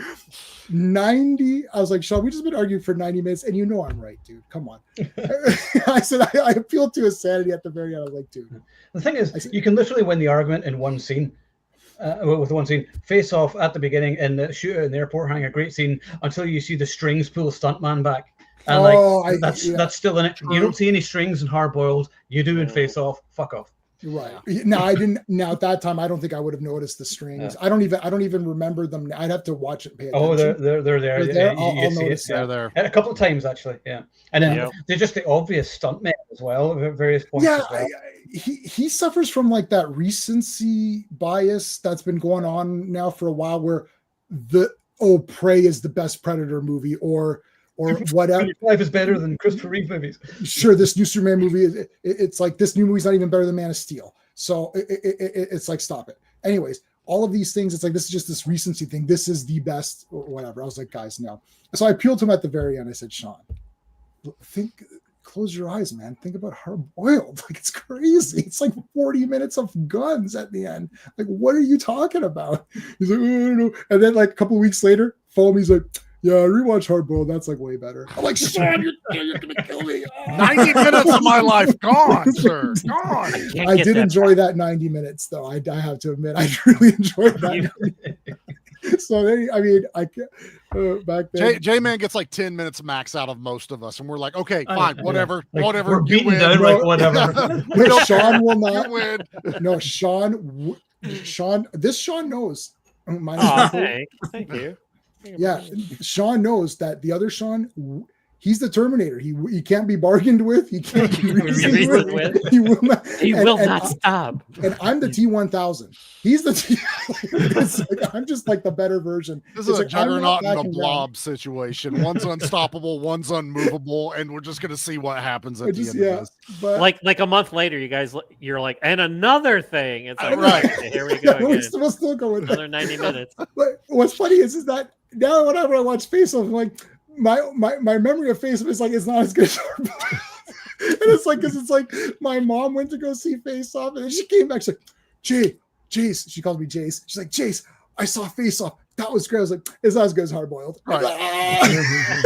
90. I was like, Sean, we just been arguing for 90 minutes, and you know I'm right, dude. Come on. I said I appealed to his sanity at the very end. I was like, dude. The thing is, you can literally win the argument in one scene. With one scene, face off at the beginning and the shootout in the airport hang a great scene until you see the strings pull a stuntman back. And that's still in it. True. You don't see any strings in Hard Boiled. You do in Face Off. Fuck off. Right. Now I didn't. Now at that time, I don't think I would have noticed the strings. I don't even remember them. I'd have to watch it. Pay attention. Oh, they're there. They're there? I'll see notice it. Yeah. They're there. And a couple of times actually. Yeah. And then they're just the obvious stuntmen as well at various points. Yeah. As well. He suffers from like that recency bias that's been going on now for a while, where Prey is the best Predator movie, or whatever. Life is better than Christopher Reeve movies. Sure, this new Superman movie, it's like this new movie's not even better than Man of Steel. So it's like, stop it. Anyways, all of these things, it's like, this is just this recency thing. This is the best, or whatever. I was like, guys, no. So I appealed to him at the very end. I said, Sean, close your eyes, man. Think about Hard Boiled. Like, it's crazy. It's like 40 minutes of guns at the end. Like, what are you talking about? He's like, oh, I don't know. And then like a couple of weeks later, he's like, yeah, rewatch Hard Boiled. That's like way better. I'm like, Sean, you're gonna kill me. 90 minutes of my life gone, sir. Gone. I did enjoy that 90 minutes, though. I have to admit, I really enjoyed that. So I mean, I can't. Back then, J-Man gets like 10 minutes max out of most of us, and we're like, okay, fine, whatever, like, whatever. We're beaten down, like whatever. Sean will not win. No, Sean. This Sean knows. Thank you. Yeah, Sean knows that the other Sean, he's the Terminator. He can't be bargained with. He can't be reasoned with. He will not stop. And I'm the T-1000. He's the T. I'm just like the better version. This is a Juggernaut and a Blob situation. One's unstoppable, one's unmovable, and we're just gonna see what happens at the end of this. But like a month later, you're like, and another thing. It's like, right. Okay, here we go. We'll still go with another 90 minutes. But what's funny is that now whenever I watch Face Off, I'm like, my memory of Face Off is like, it's not as good as Hard Boiled. And it's like, because it's like my mom went to go see Face Off, and then she came back. She's like, Jace. She calls me Jace. She's like, Jace, I saw Face Off. That was great. I was like, it's not as good as Hard Boiled. Right.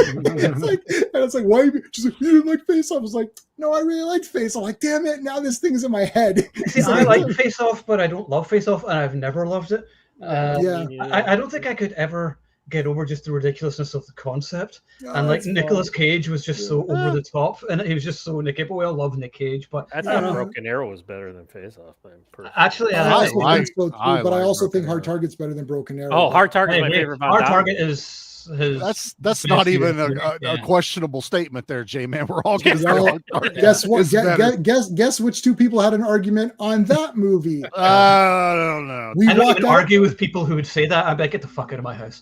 It's like, why? She's like, you didn't like Face Off. I was like, no, I really liked Face Off. I'm like, damn it, now this thing's in my head. See, I like Face Off, but I don't love Face Off, and I've never loved it. I don't think I could ever get over just the ridiculousness of the concept. And like Nicolas Cage was just so over the top, and he was just so Nick. But we all love Nick Cage, but I thought Broken Arrow was better than Face Off. Actually, I also think Hard Target's better than Broken Arrow. Oh, Hard Target's my favorite. Hard Target is that's not even a questionable statement there, J-Man. We're all getting guess what? Guess which two people had an argument on that movie? I don't know. I don't even argue with people who would say that. I bet get the fuck out of my house.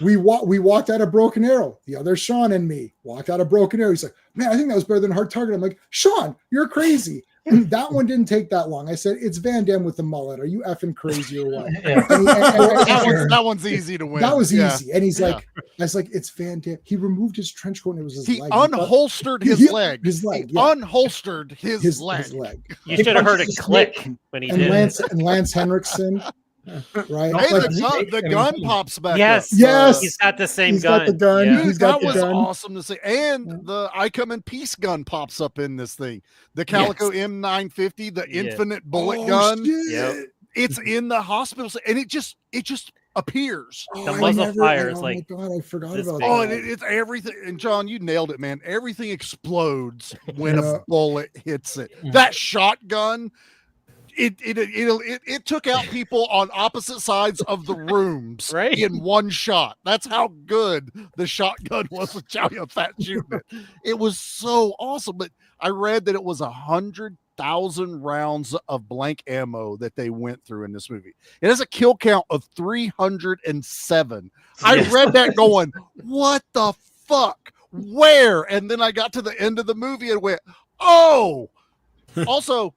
We walked out of Broken Arrow. The other Sean and me walked out of Broken Arrow. He's like, man, I think that was better than Hard Target. I'm like, Sean, you're crazy. That one didn't take that long. I said, it's Van Damme with the mullet. Are you effing crazy or what? That one's easy to win. That was easy. And he's like, I was like, it's Van Damme. He removed his trench coat and it was his leg. Unholstered his leg. His leg. Yeah. Unholstered his leg. You should have heard it click when he did. Lance Henriksen. Right. Hey, the gun pops back. Yes. He's got the same gun. Got the gun. Yeah. That was awesome to see. And the I Come in Peace gun pops up in this thing. The Calico M950, the infinite bullet gun. Yep. It's in the hospital, and it just appears. The muzzle fires my God, I forgot about that. And it's everything. And John, you nailed it, man. Everything explodes when a bullet hits it. That shotgun. It took out people on opposite sides of the rooms in one shot. That's how good the shotgun was with Chow Yun-Fat shooting it. It was so awesome. But I read that it was 100,000 rounds of blank ammo that they went through in this movie. It has a kill count of 307. I Yes. read that going, what the fuck? Where? And then I got to the end of the movie and went, oh. Also,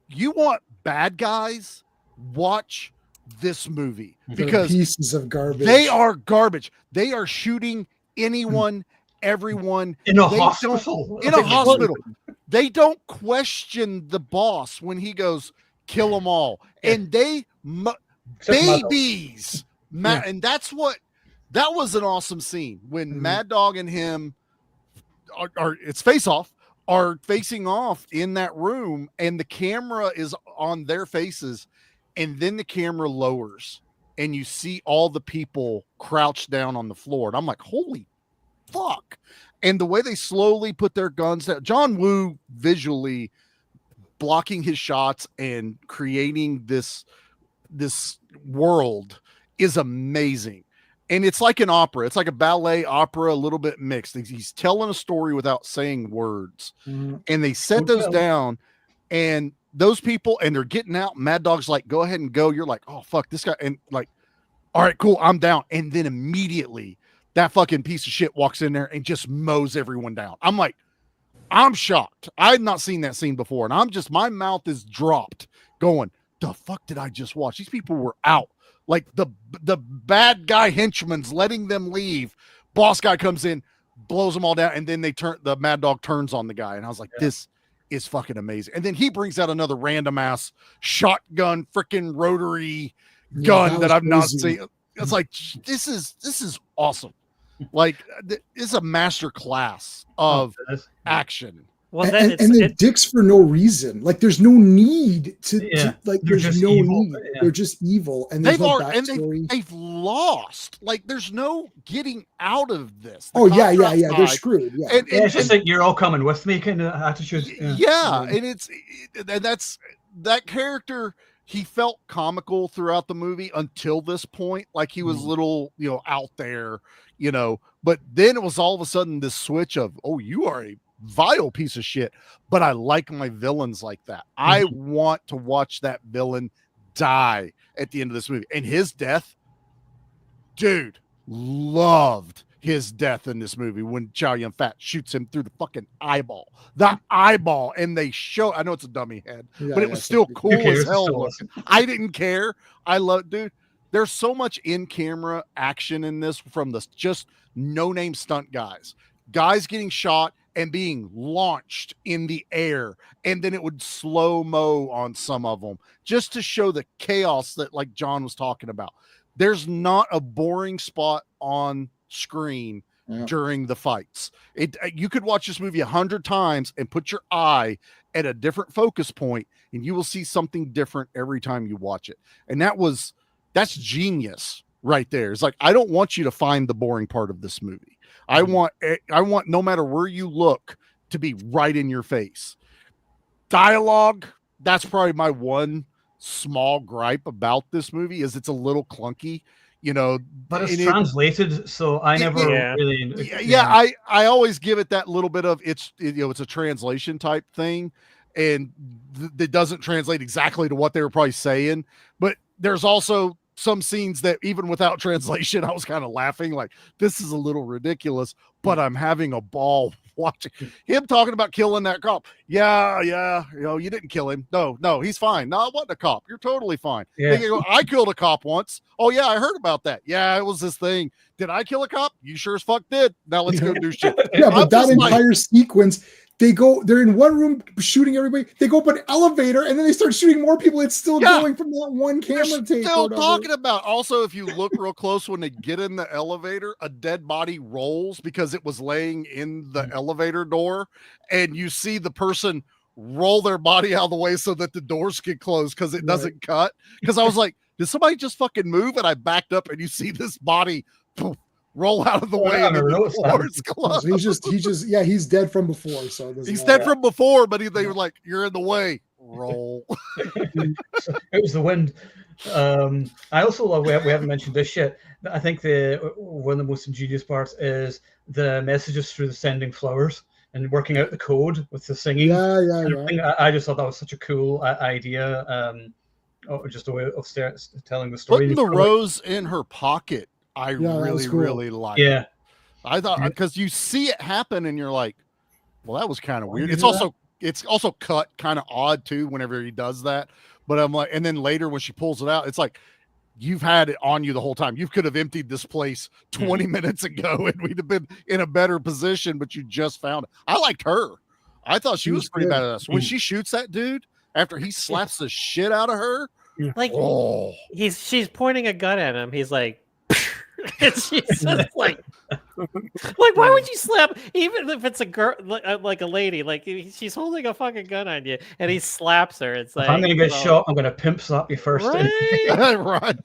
you want bad guys? Watch this movie They're because pieces of garbage. they are garbage. They are shooting anyone, everyone In a They hospital. in a hospital. They don't question the boss when he goes, kill them all. Yeah. And they Except Mad Dog. babies. Yeah. And that was an awesome scene when Mhm. Mad Dog and him are it's face off, are facing off in that room, and the camera is on their faces, and then the camera lowers and you see all the people crouched down on the floor. And I'm like, holy fuck. And the way they slowly put their guns down, John Woo visually blocking his shots and creating this world is amazing. And it's like an opera. It's like a ballet opera, a little bit mixed. He's telling a story without saying words. Mhm. And they set Good those job. down, and those people, and they're getting out. Mad Dog's like, go ahead and go. You're like, oh, fuck this guy. And like, all right, cool, I'm down. And then immediately that fucking piece of shit walks in there and just mows everyone down. I'm like, I'm shocked. I had not seen that scene before. And I'm just, my mouth is dropped going, the fuck did I just watch? These people were out. Like the bad guy henchman's letting them leave. Boss guy comes in, blows them all down. And then the Mad Dog turns on the guy. And I was like, this is fucking amazing. And then he brings out another random ass shotgun, freaking rotary gun that I've not seen. It's like, this is awesome. Like, it's a master class of action. Well, then and they're dicks for no reason. Like, there's no need to like. They're There's just no evil. need. Yeah. They're just evil, and there's no backstory. They've lost. Like, there's no getting out of this. Oh yeah. They're screwed. Yeah. And it's just like, you're all coming with me kind of attitude. Yeah, and that's that character. He felt comical throughout the movie until this point. Like, he was little, out there, but then it was all of a sudden this switch of, oh, you are a vile piece of shit, but I like my villains like that. I want to watch that villain die at the end of this movie. And his death, dude, loved his death in this movie when Chow Yun-Fat shoots him through the fucking eyeball. And they show, I know it's a dummy head, but it was still cool as hell looking. I didn't care. I love, dude, there's so much in-camera action in this from the just no-name stunt guys getting shot and being launched in the air, and then it would slow-mo on some of them just to show the chaos that, like John was talking about. There's not a boring spot on screen during the fights. You could watch this movie 100 times and put your eye at a different focus point, and you will see something different every time you watch it. And that's genius right there. It's like, I don't want you to find the boring part of this movie. I want no matter where you look to be right in your face. Dialogue, that's probably my one small gripe about this movie, is it's a little clunky, but it's translated, so I never really. I always give it that little bit of it's a translation type thing, and it doesn't translate exactly to what they were probably saying. But there's also some scenes that even without translation, I was kind of laughing, like, this is a little ridiculous, but I'm having a ball watching him talking about killing that cop. Yeah. You didn't kill him. No, he's fine. No, it wasn't a cop. You're totally fine. Yeah. Go, I killed a cop once. Oh yeah, I heard about that. Yeah, it was this thing. Did I kill a cop? You sure as fuck did. Now let's go do shit. Yeah, but that entire sequence, they're in one room shooting everybody. They go up an elevator and then they start shooting more people. It's still going from that one camera take. Still talking about. Also, if you look real close when they get in the elevator, a dead body rolls because it was laying in the elevator door, and you see the person roll their body out of the way so that the doors can close because it doesn't cut. Because I was like, did somebody just fucking move? And I backed up, and you see this body roll out of the way, and the doors close. He's dead from before. So he's dead from before, but they were like, you're in the way. Roll. It was the wind. I also love, we haven't mentioned this yet. I think one of the most ingenious parts is the messages through the sending flowers. and working out the code with the singing. Yeah, yeah, And yeah. thing. I just thought that was such a cool idea. Just a way of telling the story. Putting the rose in her pocket, I Yeah, that was really, cool. really liked. Yeah. I thought, because you see it happen and you're like, well, that was kind of Why weird. did It's you do also cut kind of odd too whenever he does that. But I'm like, and then later when she pulls it out, it's like, you've had it on you the whole time. You could have emptied this place 20 minutes ago and we'd have been in a better position, but you just found it. I liked her. I thought she was pretty good. badass. When she shoots that dude after he slaps the shit out of her, Like oh, she's pointing a gun at him. He's like, and she's just like, why would you slap? Even if it's a girl, like a lady, like she's holding a fucking gun on you, and he slaps her. It's like, If I'm gonna get shot, I'm gonna pimp slap you first. right? right.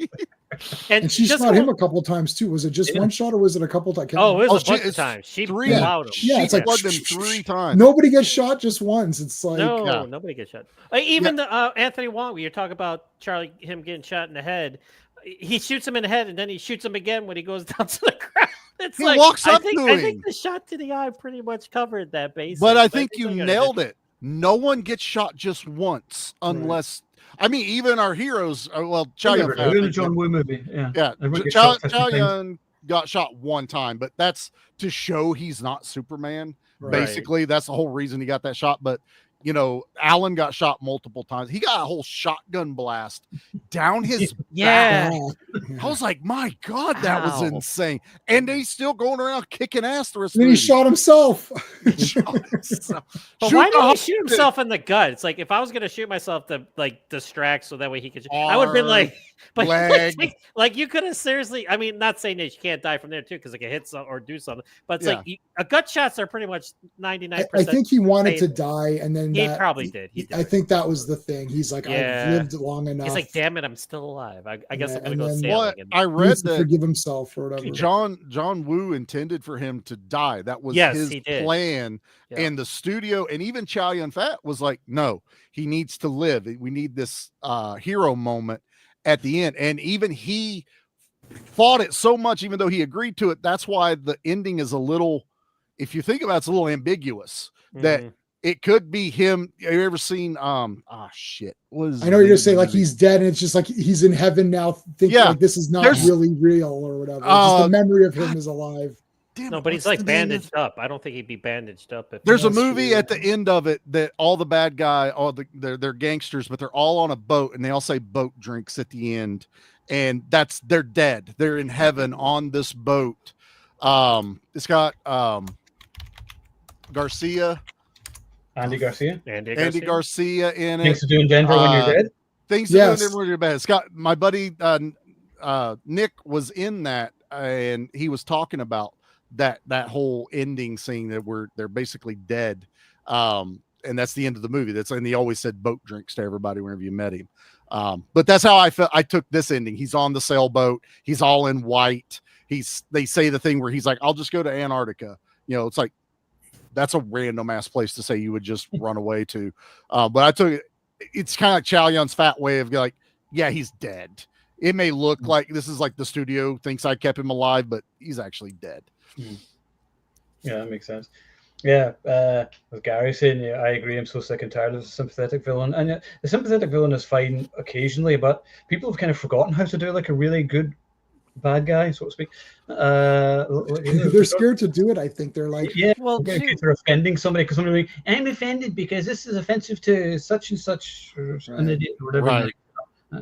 And she just shot him one- a couple times too. Was it just one shot or was it a couple times? Oh, it was a she- bunch of it's times. She three. plowed him. Yeah, it's like plugged him 3 times. Nobody gets shot just once. It's like No, yeah. nobody gets shot. Even the Anthony Wong, when you talk about Charlie, him getting shot in the head, he shoots him in the head, and then he shoots him again when he goes down to the ground. It's He like walks up I to think him. the shot to the eye pretty much covered that base. But I think you nailed it. No one gets shot just once, Right. unless I mean, even our heroes. Well, Chow Chow Yun-Fat in a Yun-Fat, John Woo movie. Yeah. Everyone gets Chow shot 50 times. Yun got shot one time, but that's to show he's not Superman. Right. Basically, that's the whole reason he got that shot. But you know, Alan got shot multiple times. He got a whole shotgun blast down his yeah. back. I was like, my God, that was Ow. insane. And he's still going around kicking ass the rest And of then the he shot himself. But why did he shoot himself in the gut? It's like if I was gonna shoot myself to like distract so that way he could. I would have been like, but leg. like you could have seriously. I mean, not saying that you can't die from there too because it can hit some or do something. But it's Yeah. like a gut shots are pretty much 99%. I think he wanted to die, and then He probably did. He did. I think that was the thing. He's like, Yeah. I've lived long enough. He's like, damn it, I'm still alive. I guess Yeah, I'm gonna and go then- sailing. What And, I He read needs to that forgive himself or whatever. John Woo intended for him to die. That was Yes, his he did. plan. Yeah. And the studio and even Chow Yun-Fat was like, no, he needs to live. We need this hero moment at the end. And even he fought it so much, even though he agreed to it. That's why the ending is a little, if you think about it, it's a little ambiguous. That Mhm. it could be him. Have you ever seen shit? I know you're gonna say like he's dead, and it's just like he's in heaven now. Thinking Yeah. like this is not There's- really real or whatever. Just the memory of him God. is alive. Damn No, it, but he's what's like the name of- bandaged up. I don't think he'd be bandaged up. If There's a That's movie true. at the end of it that all the bad guy, they're gangsters, but they're all on a boat and they all say boat drinks at the end. And they're dead. They're in heaven on this boat. It's got Garcia, Andy Garcia. Andy Garcia in Things it. to do in Denver when you're dead. Things Yes. to do in Denver. It's got my buddy Nick was in that, and he was talking about that whole ending scene that they're basically dead. And that's the end of the movie. And he always said boat drinks to everybody whenever you met him. But that's how I felt. I took this ending. He's on the sailboat. He's all in white. They say the thing where he's like, I'll just go to Antarctica. You know, it's like, that's a random ass place to say you would just run away to. But I took it. It's kind of like Chow Yun's fat way of like, yeah, he's dead. It may look like this is like the studio thinks I kept him alive, but he's actually dead. Yeah, that makes sense. Yeah, with Gary saying, yeah, I agree. I'm so sick and tired of the sympathetic villain, and the sympathetic villain is fine occasionally, but people have kind of forgotten how to do like a really good bad guy, so to speak. They're scared to do it. I think they're like, Yeah, Well, okay, shoot. they're offending somebody because somebody like, I'm offended because this is offensive to such and such or an idiot or whatever. Right.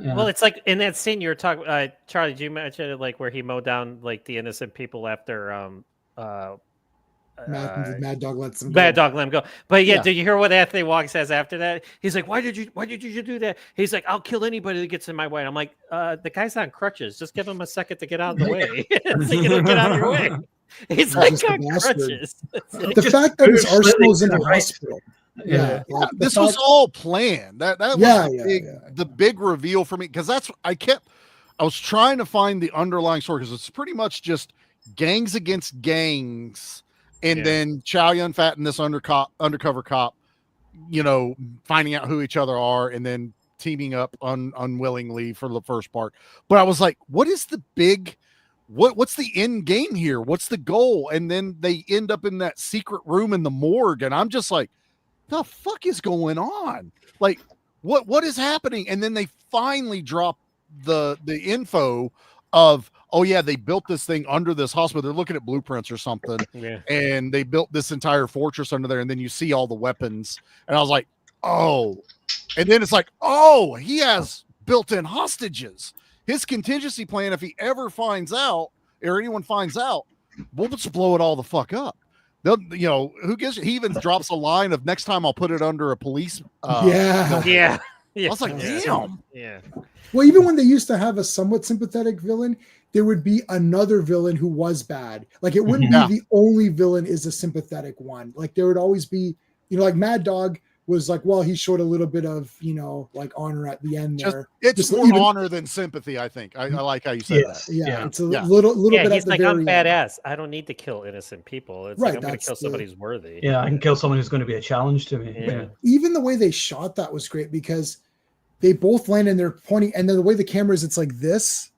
Yeah. Well, it's like in that scene you were talking, Charlie. Did you mention it, like where he mowed down like the innocent people after Mad Dog lets them go. Bad Dog let him go. But yeah, Yeah. did you hear what Anthony Wong says after that? He's like, why did you do that? He's like, I'll kill anybody that gets in my way. And I'm like, the guy's on crutches. Just give him a second to get out of the way. So you don't get out of your way. He's like just a on bastard. crutches. It's like- The fact that his Just arsenal is in the slightly to the right. hospital. Yeah. Yeah, like, the This was fact- all planned. That was Yeah, the, yeah, big, yeah. the big reveal for me, because I was trying to find the underlying story, because it's pretty much just gangs against gangs, and Yeah. then Chow Yun-Fat and this undercover cop, you know, finding out who each other are, and then teaming up unwillingly for the first part. But I was like, what is the big what's the end game here? What's the goal? And then they end up in that secret room in the morgue, and I'm just like, the fuck is going on? Like, what is happening? And then they finally drop the info of, oh yeah, they built this thing under this hospital. They're looking at blueprints or something, and they built this entire fortress under there. And then you see all the weapons, and I was like, oh. And then it's like, oh, he has built-in hostages. His contingency plan, if he ever finds out, or anyone finds out, we'll just blow it all the fuck up. They'll, you know, who gives? He even drops a line of, next time I'll put it under a police. Yeah. I was like, damn. Yeah. Well, even when they used to have a somewhat sympathetic villain, there would be another villain who was bad. Like, it wouldn't be the only villain is a sympathetic one. Like, there would always be, you know, like Mad Dog was like, well, he showed a little bit of, you know, like honor at the end there. It's more honor than sympathy, I think. I like how you said that. Yeah, it's a little bit he's at the like, very I'm end. badass. I don't need to kill innocent people. It's Right, like, I'm going to kill that's somebody who's worthy. Yeah, I can kill someone who's going to be a challenge to me. Yeah. Even the way they shot that was great, because they both land and they're pointing, and then the way the camera is, it's like this.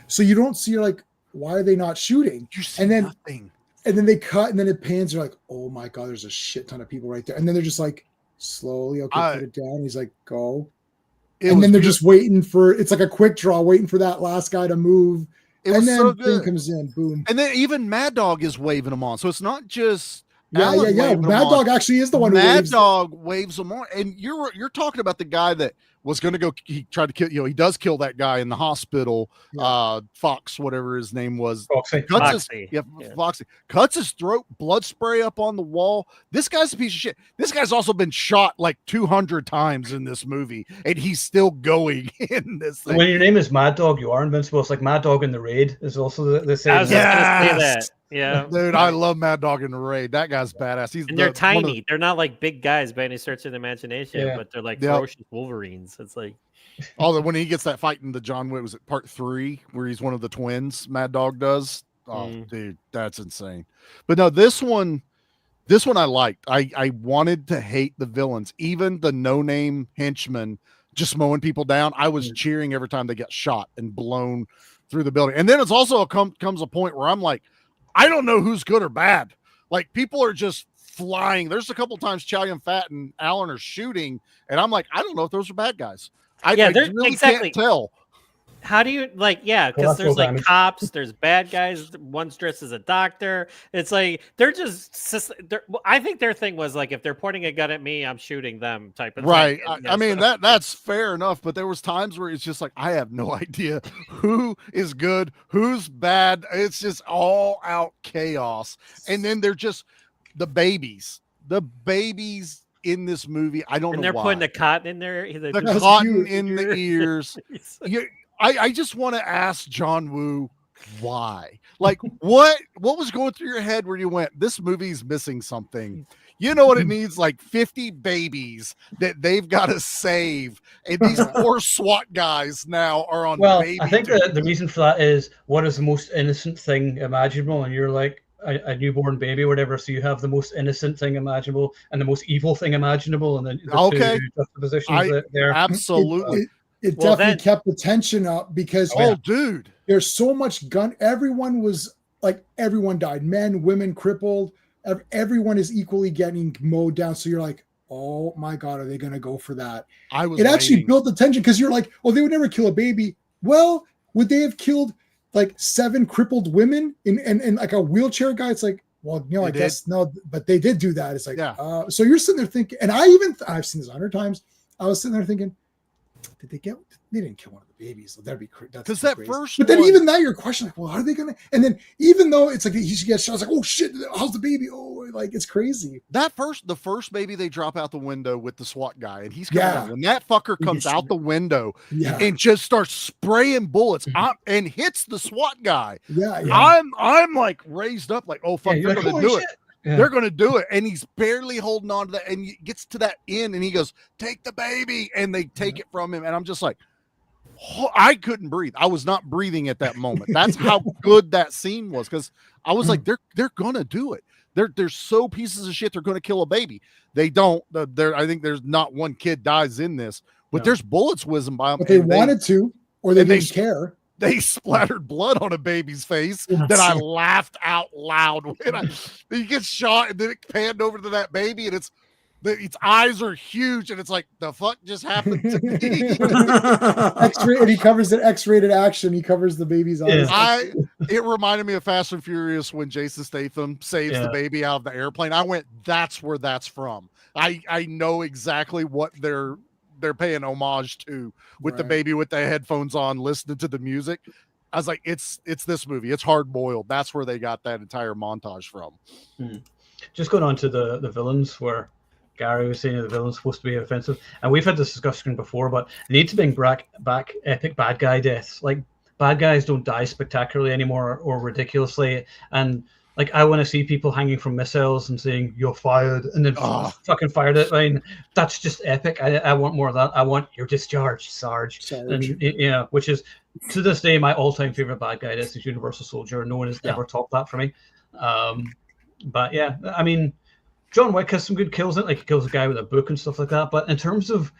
So you don't see, like, why are they not shooting? You see And then nothing. And then they cut, and then it pans. They're like, oh my God, there's a shit ton of people right there. And then they're just like, slowly, okay, put it down. He's like, go. And then they're just waiting for, it's like a quick draw, waiting for that last guy to move. And then so thing comes in, boom. And then even Mad Dog is waving them on. So it's not just Yeah. Mad Dog actually is the one who Mad Dog waves them on. And you're talking about the guy that was going to go, he tried to kill, you know, he does kill that guy in the hospital, Fox, whatever his name was. Foxy. Foxy. Cuts his throat, blood spray up on the wall. This guy's a piece of shit. This guy's also been shot like 200 times in this movie, and he's still going in this thing. When your name is Mad Dog, you are invincible. It's like Mad Dog in the Raid is also the same. I was just gonna say that. Yeah, dude, I love Mad Dog in the Raid. That guy's badass. They're tiny. They're not like big guys by any stretch of the imagination, but they're like ferocious Wolverines. It's like, when he gets that fight in the John Wick, was it part 3 where he's one of the twins? Mad Dog does. Oh, dude, that's insane. But no, this one I liked. I wanted to hate the villains, even the no-name henchmen just mowing people down. I was cheering every time they got shot and blown through the building. And then it's also comes a point where I'm like, I don't know who's good or bad. Like, people are just flying. There's a couple times Chow Yun-Fat and Alan are shooting, and I'm like, I don't know if those are bad guys. I really can't tell. How do you because there's like cops, there's bad guys, one's dressed as a doctor. It's like they're I think their thing was like, if they're pointing a gun at me, I'm shooting them type of thing. I mean, that's fair enough, but there was times where it's just like, I have no idea who is good, who's bad. It's just all out chaos. And then they're just the babies in this movie. I don't know. And they're putting the cotton in there. The cotton in the ears. I just want to ask John Woo why. Like, what was going through your head where you went, this movie's missing something? You know what it needs? Like 50 babies that they've got to save. And these poor SWAT guys now are on baby. I think the reason for that is, what is the most innocent thing imaginable? And you're like a newborn baby or whatever. So you have the most innocent thing imaginable and the most evil thing imaginable. And then the two juxtapositions there. Absolutely. It definitely kept the tension up because dude, there's so much gun. Everyone died. Men, women, crippled. Everyone is equally getting mowed down. So you're like, oh my God, are they going to go for that? It actually built the tension because you're like, oh, they would never kill a baby. Well, would they have killed like 7 crippled women and like a wheelchair guy? It's like, well, you know, I guess no, but they did do that. It's like, so you're sitting there thinking, and I've seen this 100 times. I was sitting there thinking, they didn't kill one of the babies. So that'd be crazy. Because that first, but then even that, you're questioning, like, well, are they gonna? And then even though it's like he gets shot, it's like, oh shit, how's the baby? Oh, like it's crazy. The first baby they drop out the window with the SWAT guy, and he's coming out. When that fucker comes out the window and just starts spraying bullets and hits the SWAT guy. I'm like raised up, like, oh fuck, they're gonna do it. Yeah. They're going to do it. And he's barely holding on to that. And he gets to that end and he goes, take the baby. And they take it from him. And I'm just like, I couldn't breathe. I was not breathing at that moment. That's how good that scene was. Because I was like, they're going to do it. They're so pieces of shit. They're going to kill a baby. They don't. I think there's not one kid dies in this, but there's bullets whizzing by them. But they wanted to, or they didn't care. they splattered blood on a baby's face that I laughed out loud when he gets shot, and then it panned over to that baby, and its eyes are huge, and it's like, the fuck just happened to me? And he covers an X-rated action. He covers the baby's eyes. It reminded me of Fast and Furious when Jason Statham saves the baby out of the airplane. I went, that's where that's from. I know exactly what they're paying homage to with the baby with the headphones on, listening to the music. I was like, it's this movie. It's Hard Boiled. That's where they got that entire montage from. Just going on to the villains, where Gary was saying the villain's supposed to be offensive, and we've had this discussion before, but they need to bring back epic bad guy deaths. Like, bad guys don't die spectacularly anymore or ridiculously, and like, I want to see people hanging from missiles and saying "you're fired" and then fucking fired it. I mean, that's just epic. I want more of that. I want "you're discharged, Sarge." And which is to this day my all-time favorite bad guy. This is Universal Soldier. No one has ever topped that for me. But yeah, I mean, John Wick has some good kills in it. Like, he kills a guy with a book and stuff like that. But in terms of,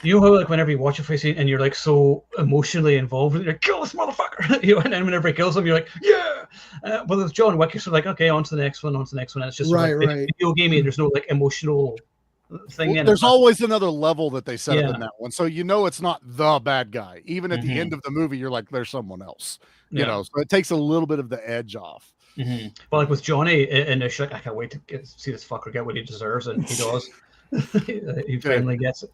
you know how, like, whenever you watch a fight scene and you're like so emotionally involved with it, you're like, kill this motherfucker, and then whenever he kills him, you're like, yeah. But with John Wick, you're sort of like, okay, on to the next one, on to the next one. And it's just right. Video gamey. There's no like emotional thing. Well, there's always another level that they set up in that one, so it's not the bad guy. Even at the end of the movie, you're like, there's someone else. You know, so it takes a little bit of the edge off. But like with Johnny, initially, I can't wait to see this fucker get what he deserves, and he does. He finally gets it.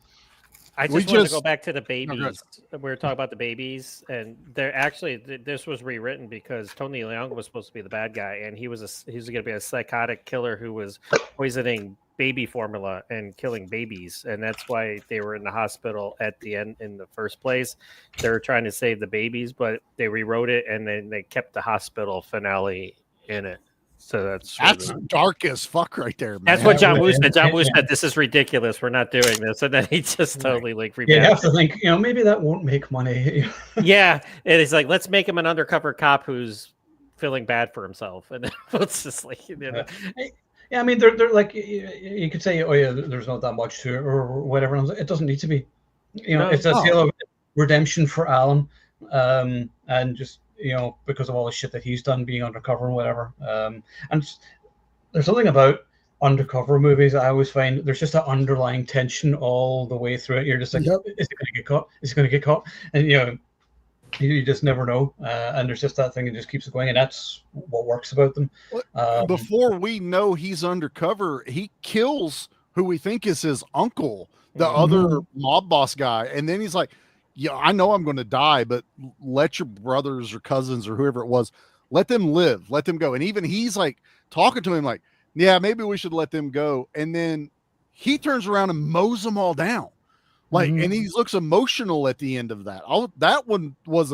I just want to go back to the babies. We were talking about the babies, and they're actually, this was rewritten because Tony Leung was supposed to be the bad guy, and he was going to be a psychotic killer who was poisoning baby formula and killing babies, and that's why they were in the hospital at the end in the first place. They were trying to save the babies, but they rewrote it, and then they kept the hospital finale in it. So that's dark as fuck right there, man. That's what John Woo said. John Woo said, "This is ridiculous. We're not doing this." And then he just totally like you have to think, maybe that won't make money. Yeah, and it's like, let's make him an undercover cop who's feeling bad for himself, and it's just like, Yeah, I mean, they're like, you could say, oh yeah, there's not that much to it or whatever. And it doesn't need to be. It's a tale of redemption for Alan, and just, because of all the shit that he's done being undercover and whatever. And there's something about undercover movies I always find there's just that underlying tension all the way through it. You're just like, is it going to get caught? Is it going to get caught? And you just never know. And there's just that thing that just keeps it going, and that's what works about them. Before we know he's undercover, he kills who we think is his uncle, the other mob boss guy, and then he's like, yeah, I know I'm going to die, but let your brothers or cousins or whoever it was, let them live, let them go. And even he's like talking to him like, yeah, maybe we should let them go. And then he turns around and mows them all down. Like, and he looks emotional at the end of that. That one was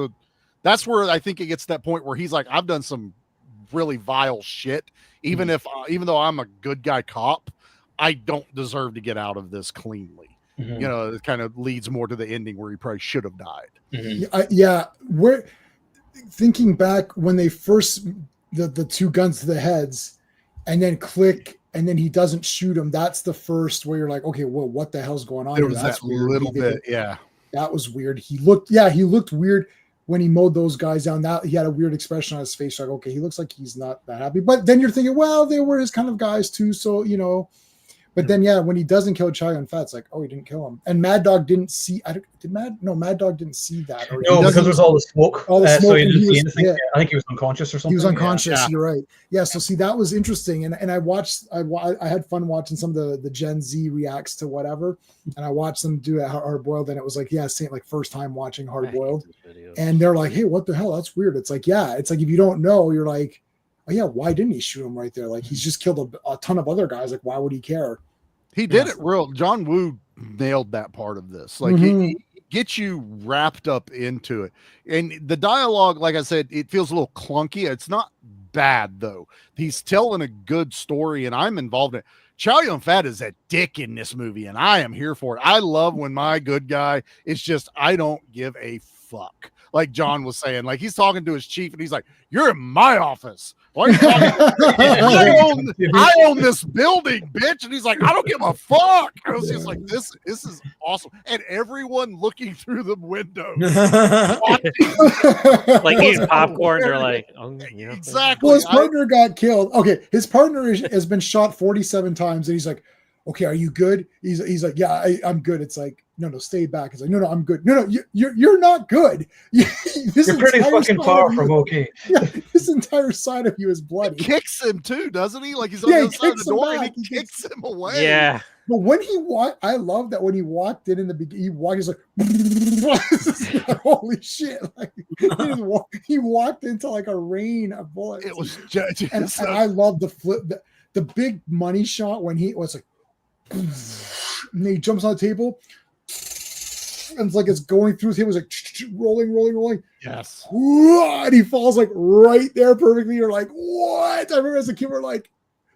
that's where I think it gets to that point where he's like, I've done some really vile shit. Even though I'm a good guy cop, I don't deserve to get out of this cleanly. It kind of leads more to the ending where he probably should have died. We're thinking back when they first the two guns to the heads, and then click, and then he doesn't shoot him. That's the first where you're like, okay, well, what the hell's going on? There was that little bit, that was weird. He looked weird when he mowed those guys down. That he had a weird expression on his face. Like, okay, he looks like he's not that happy. But then you're thinking, well, they were his kind of guys too, so But then, when he doesn't kill Chow Yun-Fat, it's like, oh, he didn't kill him. And Mad Dog didn't see. Mad Dog didn't see that. Because there's all the smoke. So he didn't see anything. Yeah. I think he was unconscious or something. He was unconscious. Yeah. You're right. Yeah. So see, that was interesting. And I had fun watching some of the Gen Z reacts to whatever. And I watched them do it Hard Boiled. And it was like, first time watching Hard Boiled. And they're like, hey, what the hell? That's weird. It's like, it's like, if you don't know, you're like, oh yeah, why didn't he shoot him right there? Like, he's just killed a ton of other guys. Like, why would he care? He did it real. John Woo nailed that part of this. Like, he gets you wrapped up into it. And the dialogue, like I said, it feels a little clunky. It's not bad though. He's telling a good story, and I'm involved in it. Chow Yun-Fat is a dick in this movie, and I am here for it. I love when my good guy is just, I don't give a fuck. Like John was saying, like, he's talking to his chief, and he's like, "You're in my office. Why are you talking? I own this building, bitch. And he's like, I don't give a fuck. I was just like, this is awesome. And everyone looking through the windows. Like eating popcorn. They're like, oh, yeah. Exactly. Well, his partner got killed. Okay, his partner has been shot 47 times, and he's like, okay, are you good? He's like, yeah, I'm good. It's like, no, stay back. It's like, no, I'm good. No, you're not good. You're pretty fucking far from okay. Yeah, this entire side of you is bloody. He kicks him too, doesn't he? Like he's on the other side of the door and he kicks him away. Yeah. But when he walked, I love that when he walked in the beginning, he's like, holy shit. Like, he walked into like a rain of bullets. It was just, and I love the flip, the big money shot when he was like, and he jumps on the table and it's like it's going through his table, like rolling. Yes. And he falls like right there perfectly. You're like, what? I remember as a kid, we're like,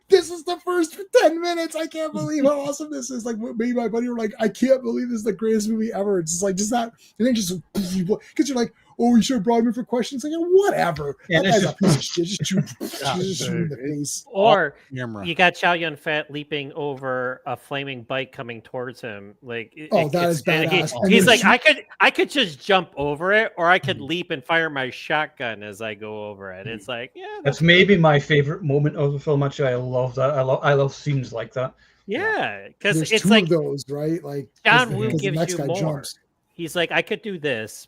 this is the first 10 minutes. I can't believe how awesome this is. Like, me and my buddy were like, I can't believe this is the greatest movie ever. It's just like, just that. And then just, because you're like, oh, you should have brought me for questions. Like, whatever. Yeah, that guy's a piece of shit. Just shoot him in the face. Or Camera. you got Chow Yun-Fat leaping over a flaming bike coming towards him. Like, that is badass. He's like, I could just jump over it, or I could leap and fire my shotgun as I go over it. It's like, yeah, That's maybe my favorite moment of the film. Actually, I love that. I love scenes like that. yeah, because There's it's two like of those, right? Like John Woo because the gives next you guy more. jumps. He's like, I could do this,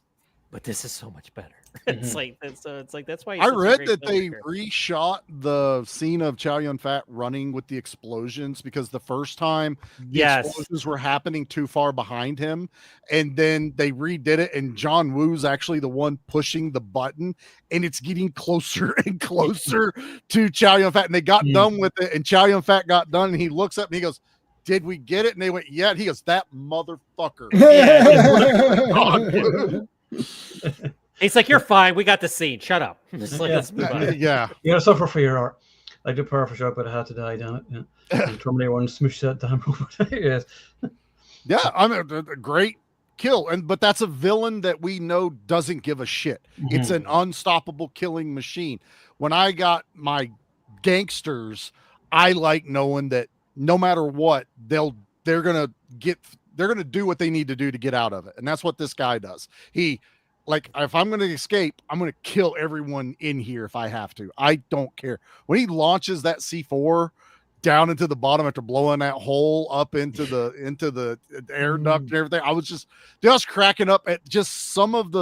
but this is so much better. It's like that's why he's I such a read great that they filmmaker. reshot the scene of Chow Yun-Fat running with the explosions because the first time the explosions were happening too far behind him, and then they redid it, and John Woo's actually the one pushing the button, and it's getting closer and closer to Chow Yun-Fat, and they got done with it, and Chow Yun-Fat got done, and he looks up and he goes, "Did we get it?" And they went, "Yeah." And he goes, "That motherfucker." He's like, "You're fine. We got the scene. Shut up." Just like, let's move on. Yeah. You gotta suffer for your art. Like the power for shock, but I had to die, damn it. Yeah. And Terminator 1 smooshed that damn robot. Yes. Yeah, I mean, a great kill, but that's a villain that we know doesn't give a shit. It's an unstoppable killing machine. When I got my gangsters, I like knowing that no matter what, they're gonna do what they need to do to get out of it, and that's what this guy does. Like, if I'm going to escape, I'm going to kill everyone in here if I have to. I don't care. When he launches that C4 down into the bottom after blowing that hole up into the air duct and everything, I was just cracking up at just some of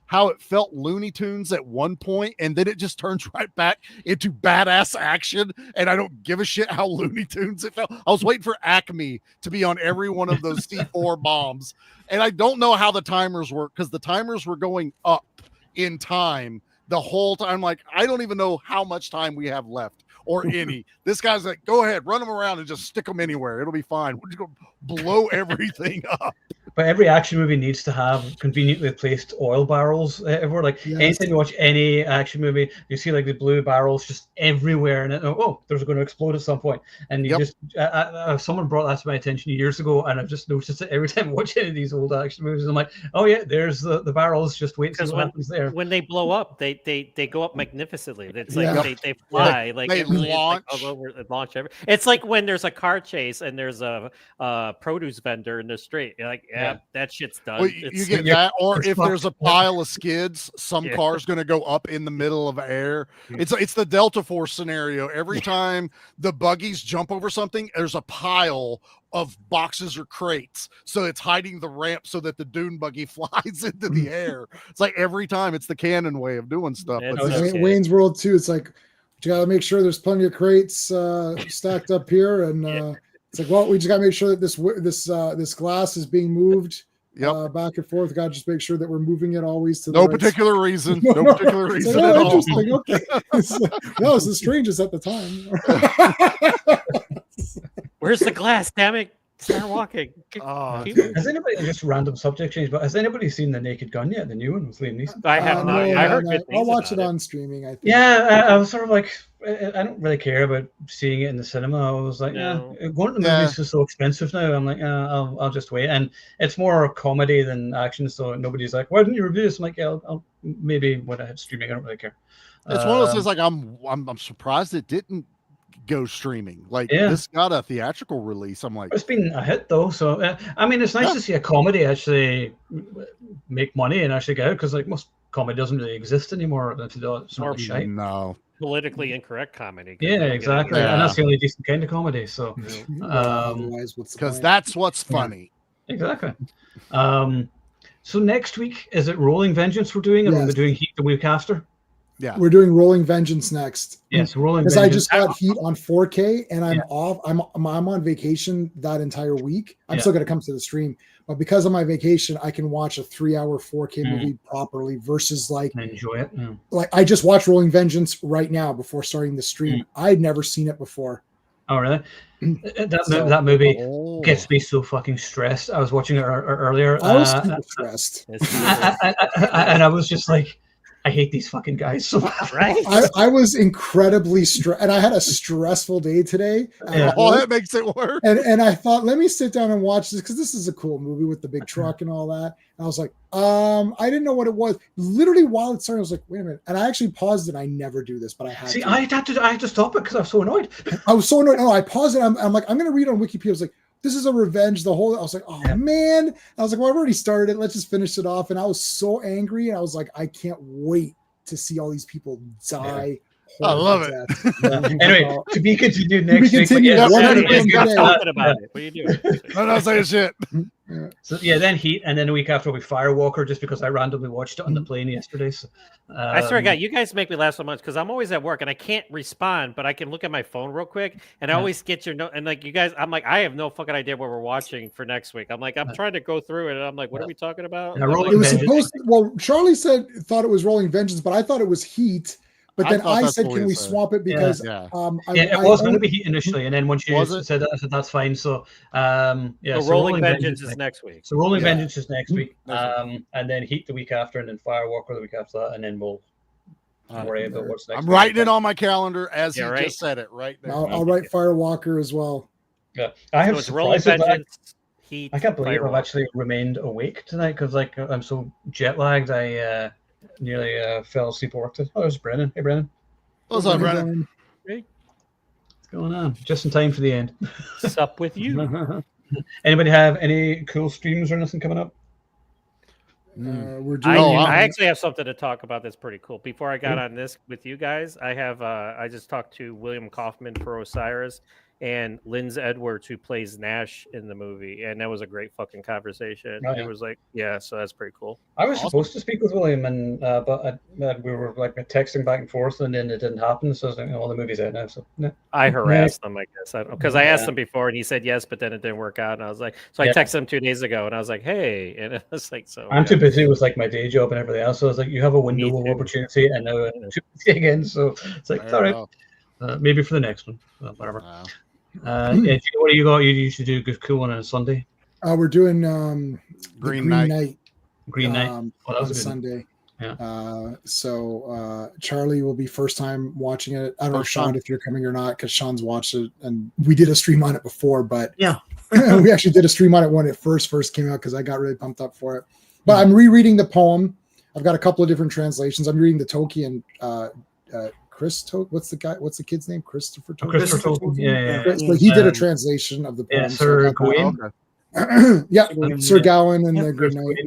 how it felt Looney Tunes at one point, and then it just turns right back into badass action, and I don't give a shit how Looney Tunes it felt. I was waiting for Acme to be on every one of those C4 bombs, and I don't know how the timers work, because the timers were going up in time the whole time. Like, I don't even know how much time we have left, or any. This guy's like, go ahead, run them around and just stick them anywhere. It'll be fine. We're just going to blow everything up. But every action movie needs to have conveniently placed oil barrels everywhere. Like, anytime you watch any action movie, you see like the blue barrels just everywhere, and there's going to explode at some point. And you just someone brought that to my attention years ago, and I've just noticed it every time I watch any of these old action movies. I'm like, oh yeah, there's the barrels. Just wait to see what happens there. When they blow up, they go up magnificently. It's like they fly, like they launch. Like all over, launch every. It's like when there's a car chase and there's a produce vendor in the street. You're like, that shit's done. Well, you get that, or if there's a pile of skids, some car's going to go up in the middle of air. It's the Delta Force scenario. Every time the buggies jump over something, there's a pile of boxes or crates, so it's hiding the ramp so that the dune buggy flies into the air. It's like every time, it's the canon way of doing stuff. Wayne's World 2, it's like, you got to make sure there's plenty of crates stacked up here, and it's like, well, we just got to make sure that this glass is being moved back and forth. Got to just make sure that we're moving it always to the right particular reason. No particular reason at all. Interesting. Okay. That was the strangest at the time. Where's the glass? Damn it! Start walking. Oh, Keep- Has anybody, just random subject change, but has anybody seen The Naked Gun yet? The new one with Liam Neeson? I have not. I heard good I'll things watch it about on streaming. I think. Yeah, I was sort of like, I don't really care about seeing it in the cinema. I was like, No. going to the Yeah. movies is so expensive now. I'm like, I'll just wait. And it's more comedy than action, so nobody's like, why didn't you review this? I'm like, yeah, I'll maybe when I hit streaming, I don't really care. It's one of those things. Like I'm surprised it didn't go streaming. Like Yeah. this got a theatrical release. I'm like, It's been a hit though, so I mean, it's nice Yeah. to see a comedy actually make money and actually get out, because like most comedy doesn't really exist anymore. It's not Or really shite. no. politically incorrect comedy. 'cause Yeah, they don't get exactly, any- and that's the only decent kind of comedy. So Otherwise, what's the Because point? that's what's funny. exactly. So next week, is it Rolling Vengeance we're doing, and Yes. we're doing Heat the week after? Yeah. We're doing Rolling Vengeance next. Yes, Rolling Because Vengeance. I just got Heat on 4K and I'm Yeah. off. I'm on vacation that entire week. I'm Yeah. still going to come to the stream, but because of my vacation, I can watch a 3-hour 4K movie properly versus like Enjoy it. Yeah. I just watched Rolling Vengeance right now before starting the stream. I'd never seen it before. Oh, really? That, So- that movie Oh. gets me so fucking stressed. I was watching it earlier. I was super stressed. And I was just like, I hate these fucking guys so much. Right? I was incredibly stressed, and I had a stressful day today. Yeah. Oh, that makes it work. And I thought, let me sit down and watch this because this is a cool movie with the big truck and all that. And I was like, I didn't know what it was. Literally while it started, I was like, wait a minute. And I actually paused it. I never do this, but I had See, to. I had to stop it because I was so annoyed. I was so annoyed. No, I paused it. I'm like, I'm gonna read on Wikipedia. I was like, this is a revenge. I was like, oh Yeah. man. I was like, well, I've already started it. Let's just finish it off. And I was so angry. And I was like, I can't wait to see all these people die. I love horrible it. deaths. Anyway, to be continued To be next week. continued. But One yeah, hundred yeah, percent. yeah. today. Talking about it. What are you doing? I'm not saying shit. So yeah, then Heat, and then a week after we Firewalker, just because I randomly watched it on the plane yesterday. So, I swear to God, you guys make me laugh so much because I'm always at work and I can't respond, but I can look at my phone real quick and I always get your note. And like you guys, I'm like, I have no fucking idea what we're watching for next week. I'm like, I'm trying to go through it and I'm like, what are we talking about? And I'm Rolling It was Vengeance. supposed to, well, Charlie thought it was Rolling Vengeance, but I thought it was Heat. But I then thought I that's said, what can we we said. swap it? Because Yeah. Yeah, it was going to be Heat initially, and then once you Was it? said that, I said that's fine. So, So Rolling Vengeance is next week. So Rolling Yeah. Vengeance is next week, and then Heat the week after, and then Firewalker the week after that, and then we'll worry about what's next. I'm writing it on my calendar as Yeah, he right. just said it right there. I'll write Firewalker as well. Yeah, I have So it's Rolling surprised that Vengeance, Heat. I can't believe I've Firewalker. actually remained awake tonight because like I'm so jet lagged. I nearly fell asleep at work. Oh, there's Brennan. Hey, Brennan, What's up, Brennan? what's going on? Just in time for the end. Sup with you? Anybody have any cool streams or anything coming up? We're I, doing. I actually have something to talk about that's pretty cool. Before I got on this with you guys, I have I just talked to William Kaufman for Osiris and Linz Edwards, who plays Nash in the movie, and that was a great fucking conversation. Oh, yeah. It was like, yeah, so that's pretty cool. I was Awesome. supposed to speak with William, and but we were like texting back and forth, and then it didn't happen. So I was like, "Oh, the movie's out now." So no. I harassed him, I guess, because I asked Yeah. him before, and he said yes, but then it didn't work out. And I was like, so I Yeah. texted him 2 days ago, and I was like, hey, and it was like, so I'm yeah. too busy with like my day job and everything else. So I was like, "You have a window Me of too. opportunity, and now I'm too busy again." So it's like, Fair "It's all right, enough. maybe for the next one, whatever." Wow. Yeah, do you know what you got? You used to do a good cool one on a Sunday, We're doing Green Green Knight. Night Green Night. on Oh, that was a good one. Sunday. Yeah. So Charlie will be first time watching it. I don't know, First Sean, time. if you're coming or not, because Sean's watched it, and we did a stream on it before. But Yeah. we actually did a stream on it when it first came out because I got really pumped up for it. But I'm rereading the poem. I've got a couple of different translations. I'm reading the Tolkien. What's the kid's name? Christopher Tolkien. Christopher Tolkien. Yeah. So he did a Um, translation of the Yeah, poem. Sir I got that. Gawain. Okay. Yeah, Gawain, Sir yeah. Gawain and Yeah, the Green Knight.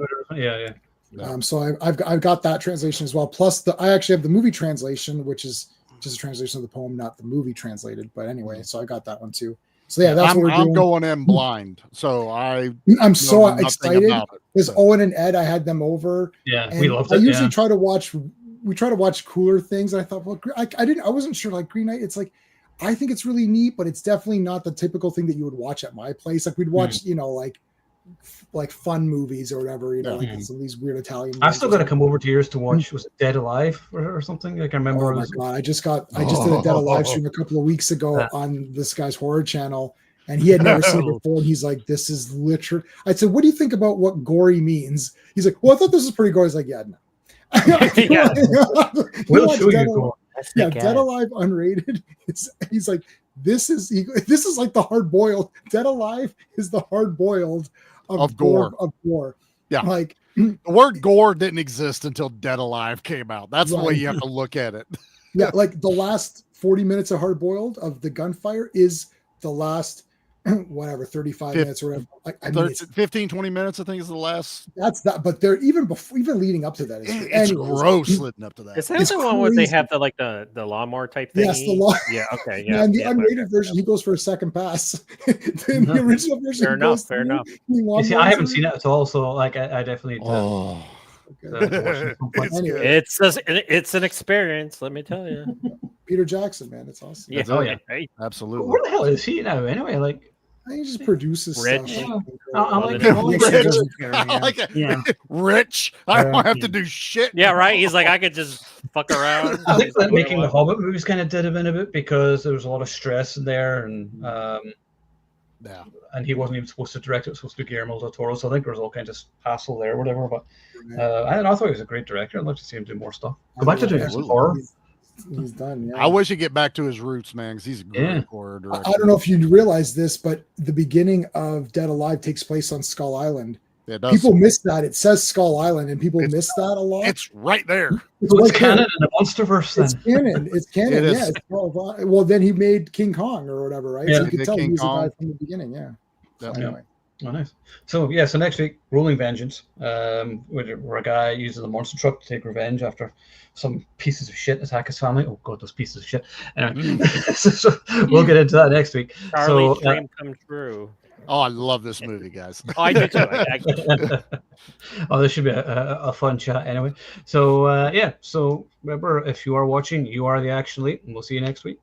Yeah. So I've got that translation as well. Plus I actually have the movie translation, which is just a translation of the poem, not the movie translated. But anyway, so I got that one too. So yeah, that's what we're I'm doing. going in blind, so I'm know so nothing excited about it. because Owen and Ed, I had them over. Yeah, And we loved I it. usually Yeah. try to watch. We try to watch cooler things. I thought, well, I wasn't sure. Like Green Knight, it's like I think it's really neat, but it's definitely not the typical thing that you would watch at my place. Like we'd watch, like fun movies or whatever. Like some of these weird Italian. I've still got to movies. come over to yours to watch. Was it Dead Alive or something? Like I remember. Oh my god! I just did a Dead Alive stream a couple of weeks ago on this guy's horror channel, and he had never seen it before. And he's like, "This is literally." I said, "What do you think about what gory means?" He's like, "Well, I thought this was pretty gory." I was like, "Yeah, no." Yeah. We'll watched show Dead you. Alive- yeah, Dead Alive unrated. He's like, this is like the hard boiled. Dead Alive is the hard boiled Of gore. Of gore. Yeah. Like The word gore didn't exist until Dead Alive came out. That's the way Right. you have to look at it. yeah, like the last 40 minutes of hard boiled of the gunfire is the last whatever 35 minutes or whatever. Like, I mean, 15, 20 minutes, I think, is the last. that's that. But they're even leading up to that. It's gross leading up to that. Is that It's the one where they crazy. have the lawnmower type thing? Yes, the law. Yeah. Okay. Yeah. And the yeah, unrated version, he goes for a second pass. In the original version, Fair he goes enough. Fair through, enough. he You see, I lawnmowers haven't it. seen it at all, so like I definitely need to, Oh, to watch it at some point. It's Anyway, good. It's an experience. Let me tell you. Peter Jackson, man, it's awesome. Yeah. Oh, yeah. Right. Absolutely. Where the hell is he now? Anyway, like I think he just produces Rich. stuff. I'm like, Well, Rich. I like it. Yeah. Rich. I don't have Yeah. to do shit. Yeah. Right. He's like, I could just fuck around. I think that What I making the want. Hobbit movies kind of did him in a bit because there was a lot of stress in there, Yeah. and he wasn't even supposed to direct it. It was supposed to be Guillermo del Toro, so I think there was all kinds of hassle there, or whatever. But I thought he was a great director. I'd love to see him do more stuff. Go back to doing some Absolutely. horror. He's done. Yeah. I wish he'd get back to his roots, man, because he's a great Yeah. horror I director. don't know if you realize this, but the beginning of Dead Alive takes place on Skull Island. Yeah, it does. People miss that. It says Skull Island, and people It's- miss that a lot. It's right there. So it's right canon there. in the MonsterVerse then. It's canon. It's canon. It is. Yeah. It's well, then he made King Kong or whatever, right? Yeah, So you he could did tell King he was a Kong. guy from the beginning. Yeah. Yep. Anyway. Oh, nice. So next week, Rolling Vengeance, where a guy uses a monster truck to take revenge after some pieces of shit attack his family. Oh god, those pieces of shit. Anyway, so we'll get into that next week. Charlie's So, dream come true. Oh, I love this movie, guys. Oh, I do too. Actually. oh, this should be a fun chat anyway. So so remember, if you are watching, you are the action lead, and we'll see you next week.